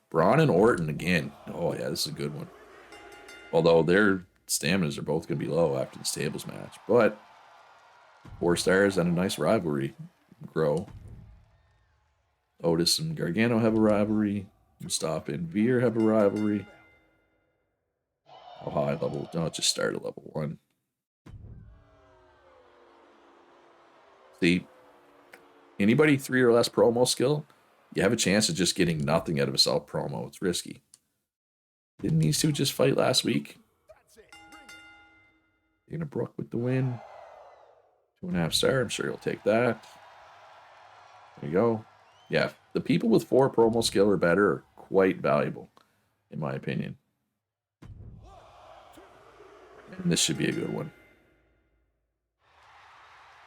Braun and Orton again. Oh, yeah, this is a good one. Although their staminas are both going to be low after this tables match. But 4 stars and a nice rivalry grow. Otis and Gargano have a rivalry. Mustafa and Veer have a rivalry. How high level? Don't just start at level 1. See, anybody 3 or less promo skill, you have a chance of just getting nothing out of a self promo. It's risky. Didn't these 2 just fight last week? Dana Brooke with the win. 2.5 star. I'm sure you'll take that. There you go. Yeah, the people with 4 promo skill or better are quite valuable, in my opinion. And this should be a good one.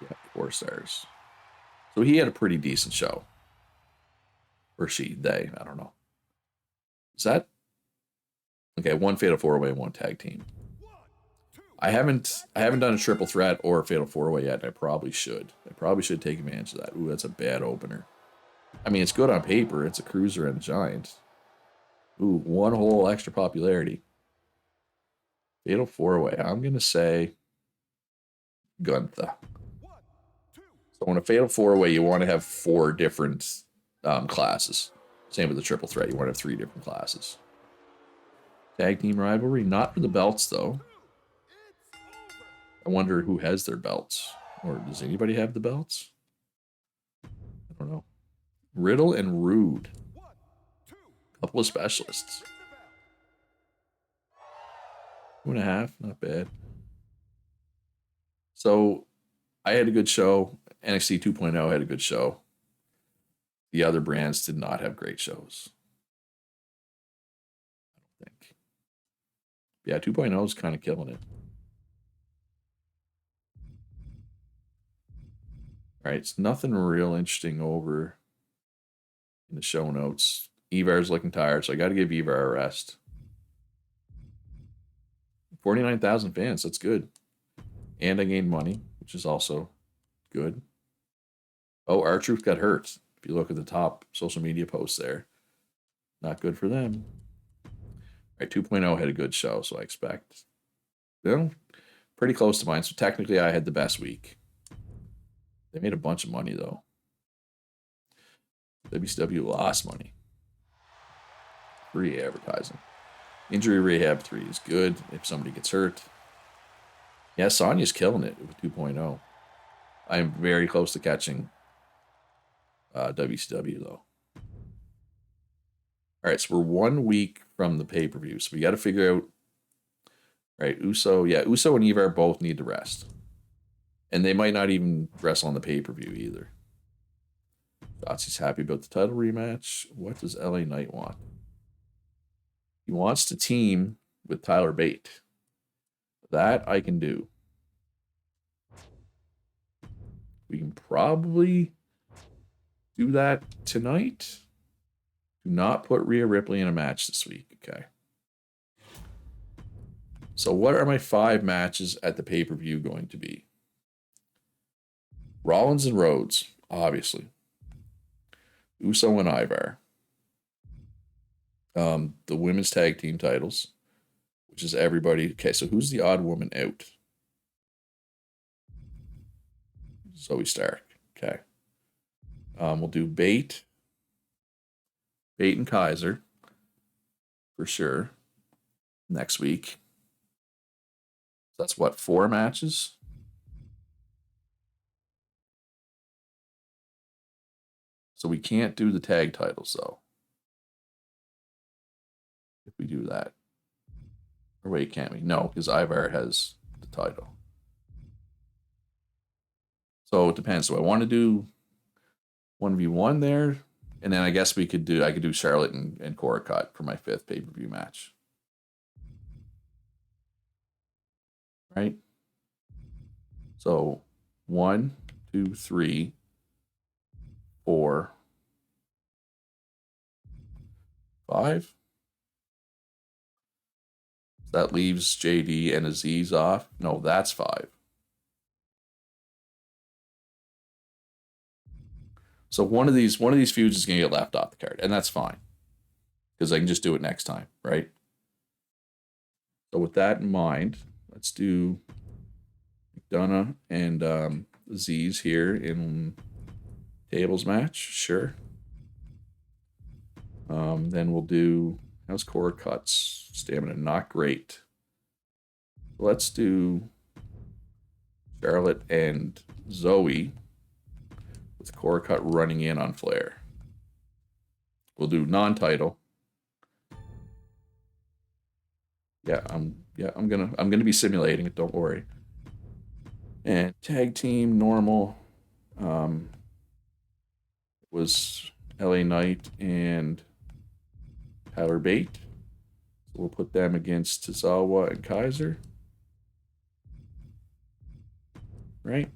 Yeah, 4 stars. So he had a pretty decent show. Or they, I don't know. Is that? Okay, 1 Fatal 4-way, 1 tag team. I haven't done a triple threat or a fatal four-way yet, and I probably should. I probably should take advantage of that. Ooh, that's a bad opener. I mean, it's good on paper. It's a cruiser and a giant. Ooh, one whole extra popularity. Fatal four-way. I'm gonna say Gunther. So in a fatal four-way, you want to have 4 different classes. Same with the triple threat. You want to have 3 different classes. Tag team rivalry, not for the belts though. I wonder who has their belts, or does anybody have the belts? I don't know. Riddle and Rude, couple of specialists. 2.5, not bad. So I had a good show. NXT 2.0 had a good show. The other brands did not have great shows. I don't think. Yeah, 2.0 is kind of killing it. All right, it's nothing real interesting over in the show notes. Evar's looking tired, so I got to give Evar a rest. 49,000 fans, that's good. And I gained money, which is also good. Oh, R-Truth got hurt. If you look at the top social media posts there, not good for them. All right, 2.0 had a good show, so I expect. Pretty close to mine, so technically I had the best week. They made a bunch of money, though. WCW lost money. Free advertising. Injury Rehab 3 is good if somebody gets hurt. Yeah, Sonya's killing it with 2.0. I am very close to catching WCW, though. All right, so we're 1 week from the pay-per-view, so we got to figure out. Right, Uso and Ivar both need to rest. And they might not even wrestle on the pay-per-view either. Shotzi's happy about the title rematch. What does LA Knight want? He wants to team with Tyler Bate. That I can do. We can probably do that tonight. Do not put Rhea Ripley in a match this week, okay? So what are my 5 matches at the pay-per-view going to be? Rollins and Rhodes, obviously. Uso and Ivar. The women's tag team titles, which is everybody. Okay, so who's the odd woman out? Zoe Stark. Okay. We'll do Bate and Kaiser for sure next week. So that's what, 4 matches? So we can't do the tag titles though. If we do that. Or wait, can't we? No, because Ivar has the title. So it depends. So I want to do 1v1 there. And then I guess I could do Charlotte and Cora Cut for my 5th pay-per-view match. Right? So 1, 2, 3, 4, 5. That leaves JD and Aziz off. No, that's 5. So one of these feuds is going to get left off the card, and that's fine because I can just do it next time, right? So with that in mind, let's do McDonough and Aziz here in tables match, sure. Then we'll do how's Cora Cut's stamina? Not great. Let's do Charlotte and Zoe with Cora Cut running in on Flair. We'll do non-title. I'm gonna be simulating it. Don't worry. And tag team normal. Was LA Knight and Tyler Bate. So we'll put them against Tozawa and Kaiser. Right?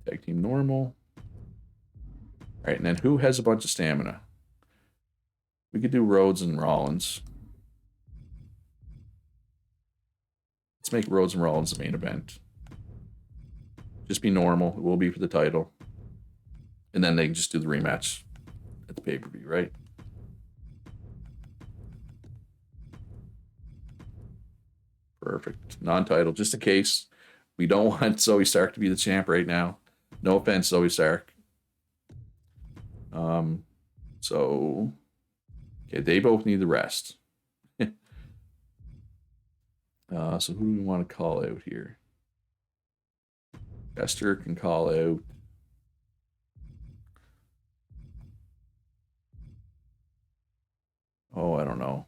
Tag team normal. All right, and then who has a bunch of stamina? We could do Rhodes and Rollins. Let's make Rhodes and Rollins the main event. Just be normal. It will be for the title. And then they can just do the rematch at the pay-per-view, right? Perfect. Non-title, just in case. We don't want Zoe Stark to be the champ right now. No offense, Zoe Stark. So, okay, they both need the rest. So who do we want to call out here? Esther can call out. Oh, I don't know.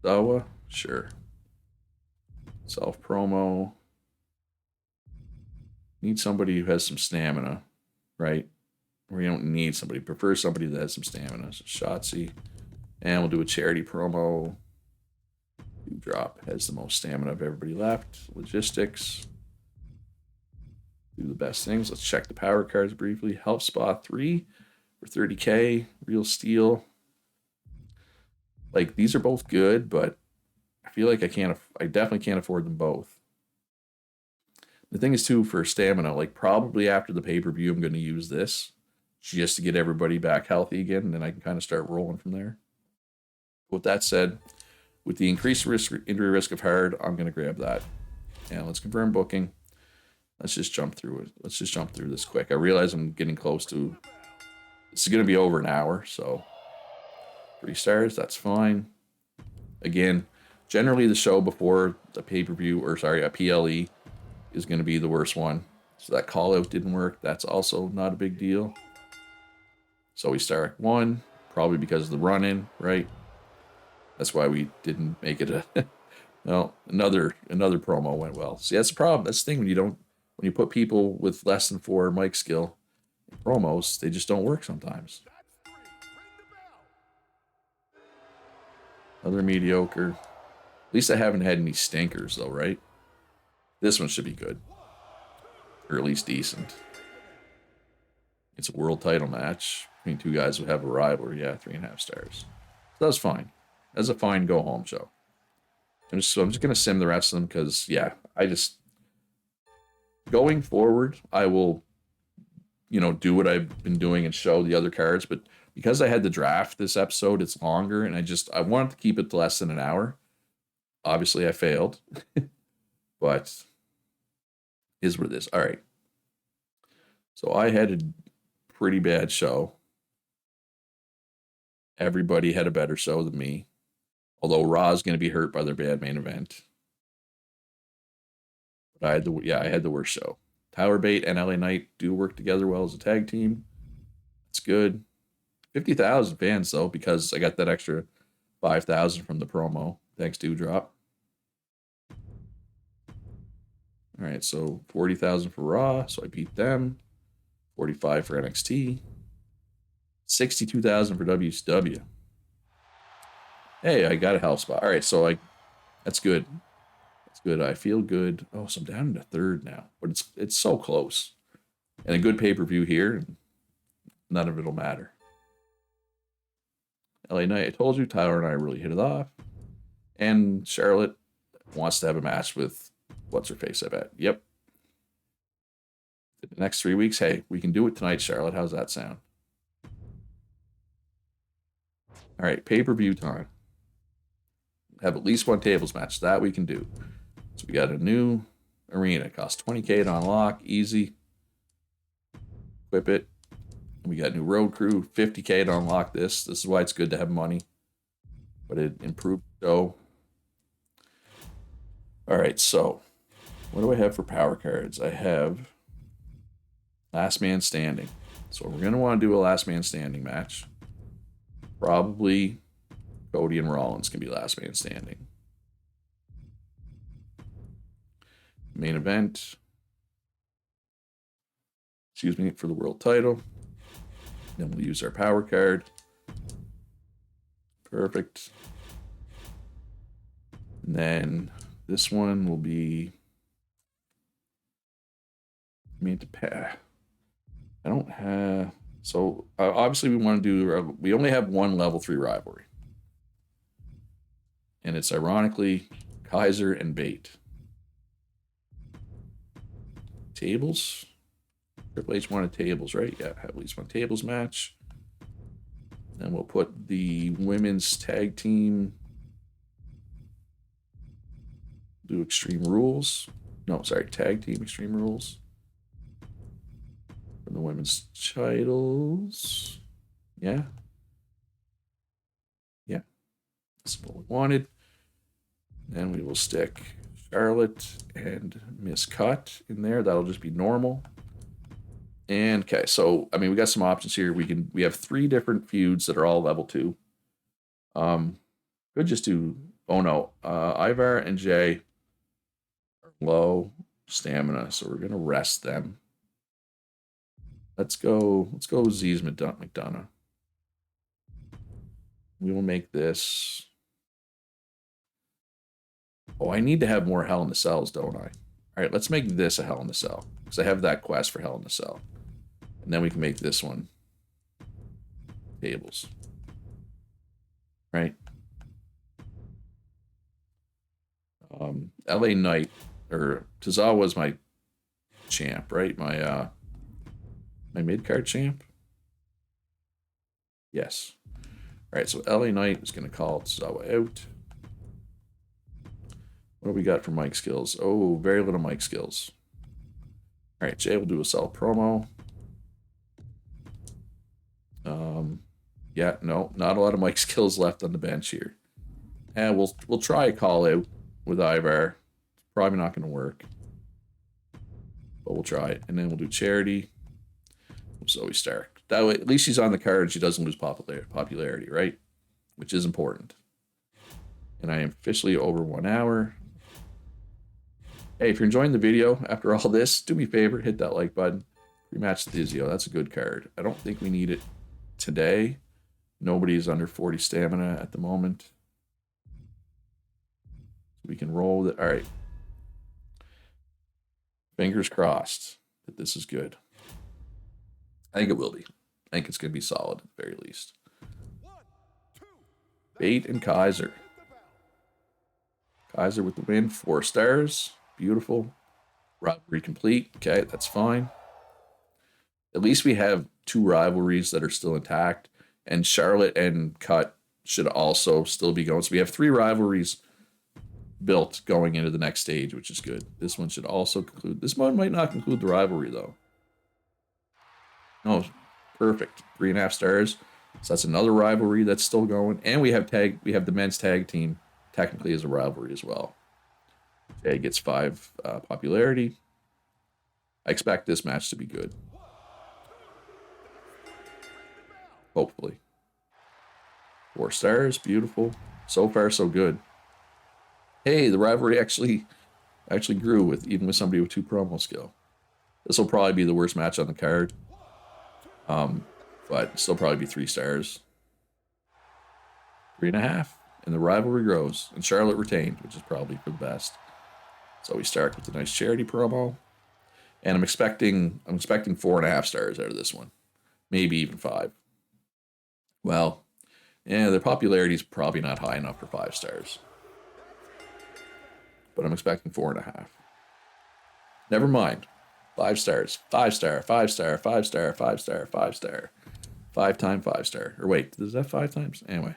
Zawa? Sure. Self promo. Need somebody who has some stamina, right? Or you don't need somebody. Prefer somebody that has some stamina. So Shotzi. And we'll do a charity promo. Drop has the most stamina of everybody left. Logistics. Do the best things. Let's check the power cards briefly. Help Spot 3 for 30K. Real Steel. Like, these are both good, but I feel like I definitely can't afford them both. The thing is, too, for stamina, like, probably after the pay-per-view, I'm going to use this just to get everybody back healthy again, and then I can kind of start rolling from there. With that said, with the increased injury risk of hard, I'm going to grab that. And let's confirm booking. Let's just jump through it. Let's just jump through this quick. I realize I'm getting close to... This is going to be over an hour, so... 3 stars, that's fine. Again, generally the show before the pay-per-view, or sorry, a PLE, is going to be the worst one. So that call-out didn't work. That's also not a big deal. So we start 1, probably because of the run-in, right? That's why we didn't make it a... Well, another promo went well. See, that's the problem. That's the thing when you put people with less than 4 mic skill in promos, they just don't work sometimes. Another mediocre. At least I haven't had any stinkers, though, right? This one should be good. Or at least decent. It's a world title match between 2 guys who have a rivalry. Yeah, 3.5 stars. So that was fine. That's a fine go-home show. I'm just going to sim the rest of them because, yeah, going forward, I will, do what I've been doing and show the other cards, but because I had the draft this episode, it's longer, and I wanted to keep it to less than an hour. Obviously, I failed, but is what it is. All right. So I had a pretty bad show. Everybody had a better show than me, although Raw is going to be hurt by their bad main event. But I had the worst show. Tower Bait and LA Knight do work together well as a tag team. It's good. 50,000 fans, though, because I got that extra 5,000 from the promo. Thanks, Dewdrop. All right, so 40,000 for Raw, so I beat them. 45 for NXT. 62,000 for WCW. Hey, I got a health spot. All right, so that's good. That's good. I feel good. Oh, so I'm down into 3rd now, but it's so close. And a good pay-per-view here, none of it'll matter. LA Knight, I told you, Tyler and I really hit it off. And Charlotte wants to have a match with what's-her-face, I bet. Yep. The next 3 weeks, hey, we can do it tonight, Charlotte. How's that sound? All right, pay-per-view time. Have at least one tables match. That we can do. So we got a new arena. It costs 20K to unlock. Easy. Equip it. We got new road crew, 50K to unlock this. This is why it's good to have money. But it improved the show. All right, so what do I have for power cards? I have Last Man Standing. So we're going to want to do a Last Man Standing match. Probably Cody and Rollins can be Last Man Standing. Main event. Excuse me, for the world title. Then we'll use our power card. Perfect. And then this one will be... I don't have... So, obviously we want to do... We only have one level 3 rivalry. And it's ironically Kaiser and Bate. Tables. Triple H wanted tables, right? Yeah, at least one tables match. Then we'll put the women's tag team. Do Extreme Rules. No, sorry, tag team Extreme Rules. For the women's titles. Yeah. Yeah. That's what we wanted. Then we will stick Charlotte and Miss Cut in there. That'll just be normal. And okay, so I mean we got some options here. We have 3 different feuds that are all level 2. Could just do Ivar and Jay are low stamina, so we're gonna rest them. Let's go Z's McDonough. We will make this. Oh, I need to have more Hell in the Cells, don't I? All right, let's make this a Hell in the Cell because I have that quest for Hell in the Cell. And then we can make this one tables. Right? LA Knight, or Tozawa was my champ, right? My mid-card champ? Yes. All right, so LA Knight is going to call Tozawa out. What do we got for mic skills? Oh, very little mic skills. All right, Jay will do a solid promo. Yeah, no, not a lot of mic skills left on the bench here. And we'll try a call out with Ivar. Probably not going to work, but we'll try it. And then we'll do Charity. Zoe Stark. That way, at least she's on the card and she doesn't lose popularity, right? Which is important. And I am officially over 1 hour. Hey, if you're enjoying the video after all this, do me a favor, hit that like button. Rematch Thizio. That's a good card. I don't think we need it today. Nobody's under 40 stamina at the moment. We can roll it. All right. Fingers crossed that this is good. I think it will be. I think it's going to be solid at the very least. Bate and Kaiser. Kaiser with the win. 4 stars. Beautiful. Rivalry complete. Okay, that's fine. At least we have 2 rivalries that are still intact. And Charlotte and Cut should also still be going. So we have 3 rivalries built going into the next stage, which is good. This one should also conclude. This one might not conclude the rivalry, though. No, perfect. 3.5 stars. So that's another rivalry that's still going. And we have the men's tag team technically as a rivalry as well. Jay gets 5 popularity. I expect this match to be good. Hopefully. 4 stars, beautiful. So far, so good. Hey, the rivalry actually grew with somebody with 2 promo skill. This will probably be the worst match on the card. But still probably be 3 stars. 3.5. And the rivalry grows. And Charlotte retained, which is probably for the best. So we start with a nice charity promo. And I'm expecting 4.5 stars out of this one. Maybe even 5. Well, yeah, their popularity is probably not high enough for 5 stars. But I'm expecting 4.5. Never mind. 5 stars. 5 star, 5 star, 5 star, 5 star, 5 star. 5 times 5 star. Or wait, is that 5 times? Anyway.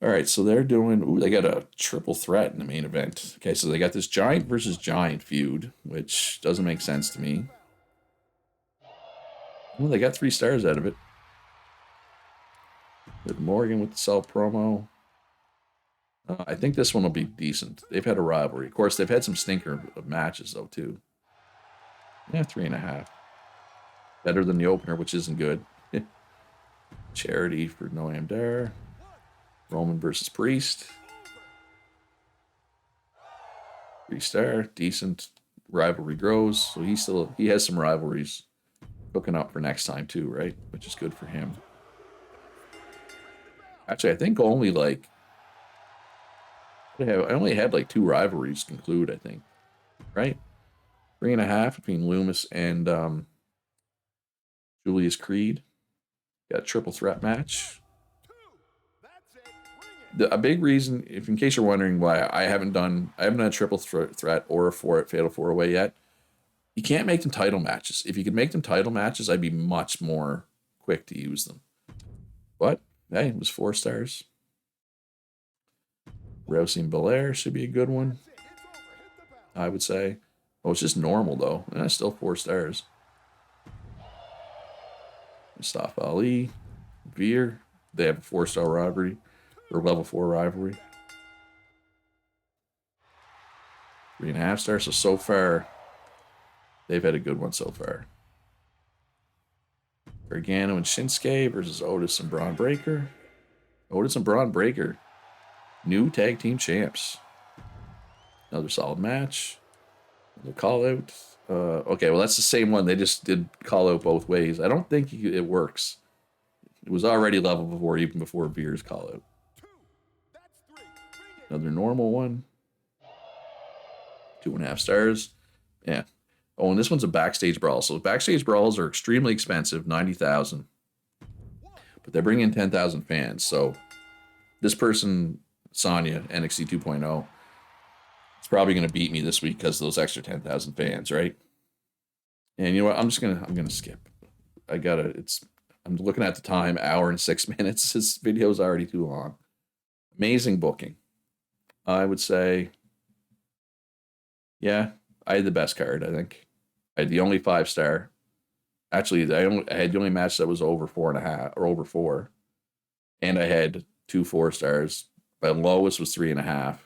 All right, so they're doing... Ooh, they got a triple threat in the main event. Okay, so they got this giant versus giant feud, which doesn't make sense to me. Well, they got 3 stars out of it. With Morgan with the self promo. I think this one will be decent. They've had a rivalry. Of course, they've had some stinker matches, though, too. Yeah, 3.5. Better than the opener, which isn't good. Charity for Noam Dar. Roman versus Priest. 3 star. Decent. Rivalry grows. So he has some rivalries cooking up for next time, too, right? Which is good for him. Actually, I think only I only had 2 rivalries conclude, I think. Right? 3.5 between Loomis and Julius Creed. Got a triple threat match. A big reason, if in case you're wondering why I haven't done a triple threat or a fatal 4-way yet, you can't make them title matches. If you could make them title matches, I'd be much more quick to use them. But hey, it was 4 stars. Rousey and Belair should be a good one, I would say. Oh, it's just normal though. Still 4 stars. Mustafa Ali, Veer. They have a 4-star rivalry or level 4 rivalry. 3.5 stars. So far, they've had a good one so far. Gargano and Shinsuke versus Otis and Braun Breaker. Otis and Braun Breaker, new tag team champs. Another solid match. Another call out. Okay, well, that's the same one. They just did call out both ways. I don't think it works. It was already level before, even before Veer's call out. Another normal one. 2.5 stars. Yeah. Oh, and this one's a backstage brawl. So backstage brawls are extremely expensive, 90,000. But they bring in 10,000 fans. So this person, Sonya, NXT 2.0, is probably going to beat me this week because of those extra 10,000 fans, right? And you know what? I'm gonna skip. I'm looking at the time, hour and 6 minutes. This video is already too long. Amazing booking. I would say, yeah, I had the best card, I think. I had the only 5-star. Actually, I had the only match that was over 4.5 or over 4. And I had 2 4-stars. My lowest was 3.5,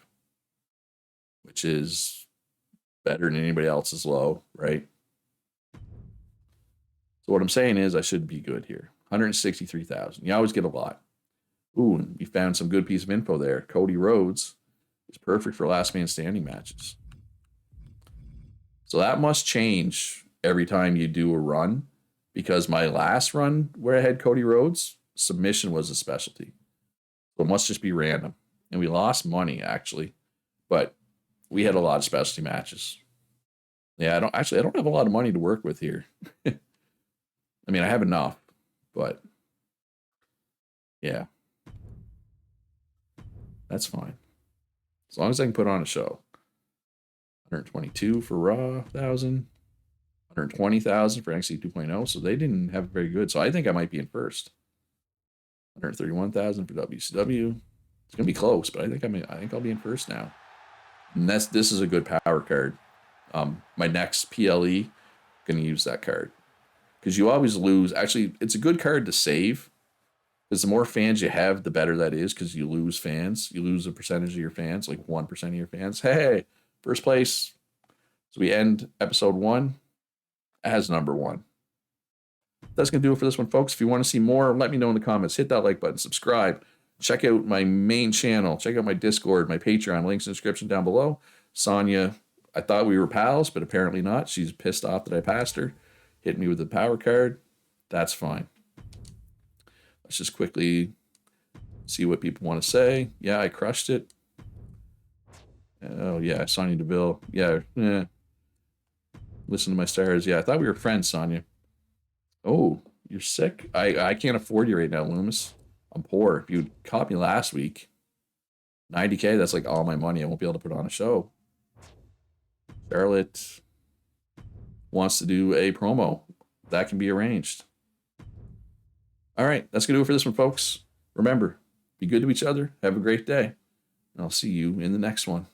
which is better than anybody else's low, right? So what I'm saying is I should be good here. 163,000. You always get a lot. Ooh, and we found some good piece of info there. Cody Rhodes is perfect for last man standing matches. So that must change every time you do a run, because my last run where I had Cody Rhodes, submission was a specialty. So it must just be random. And we lost money, actually. But we had a lot of specialty matches. Yeah, I don't have a lot of money to work with here. I mean, I have enough, but yeah, that's fine. As long as I can put on a show. 122 for Raw, 1,000. 120,000 for NXT 2.0. So they didn't have very good. So I think I might be in first. 131,000 for WCW. It's gonna be close, but I think I'll be in first now. And this is a good power card. My next PLE, gonna use that card. Because you always lose. Actually, it's a good card to save. Because the more fans you have, the better that is. Because you lose fans. You lose a percentage of your fans, like 1% of your fans. Hey, first place. So we end episode 1 as number 1. That's going to do it for this one, folks. If you want to see more, let me know in the comments. Hit that like button. Subscribe. Check out my main channel. Check out my Discord, my Patreon. Links in the description down below. Sonya, I thought we were pals, but apparently not. She's pissed off that I passed her. Hit me with the power card. That's fine. Let's just quickly see what people want to say. Yeah, I crushed it. Oh, yeah, Sonya Deville. Yeah, listen to my stars. Yeah, I thought we were friends, Sonya. Oh, you're sick? I can't afford you right now, Loomis. I'm poor. If you caught me last week, 90K, that's like all my money. I won't be able to put on a show. Charlotte wants to do a promo. That can be arranged. All right, that's going to do it for this one, folks. Remember, be good to each other. Have a great day. And I'll see you in the next one.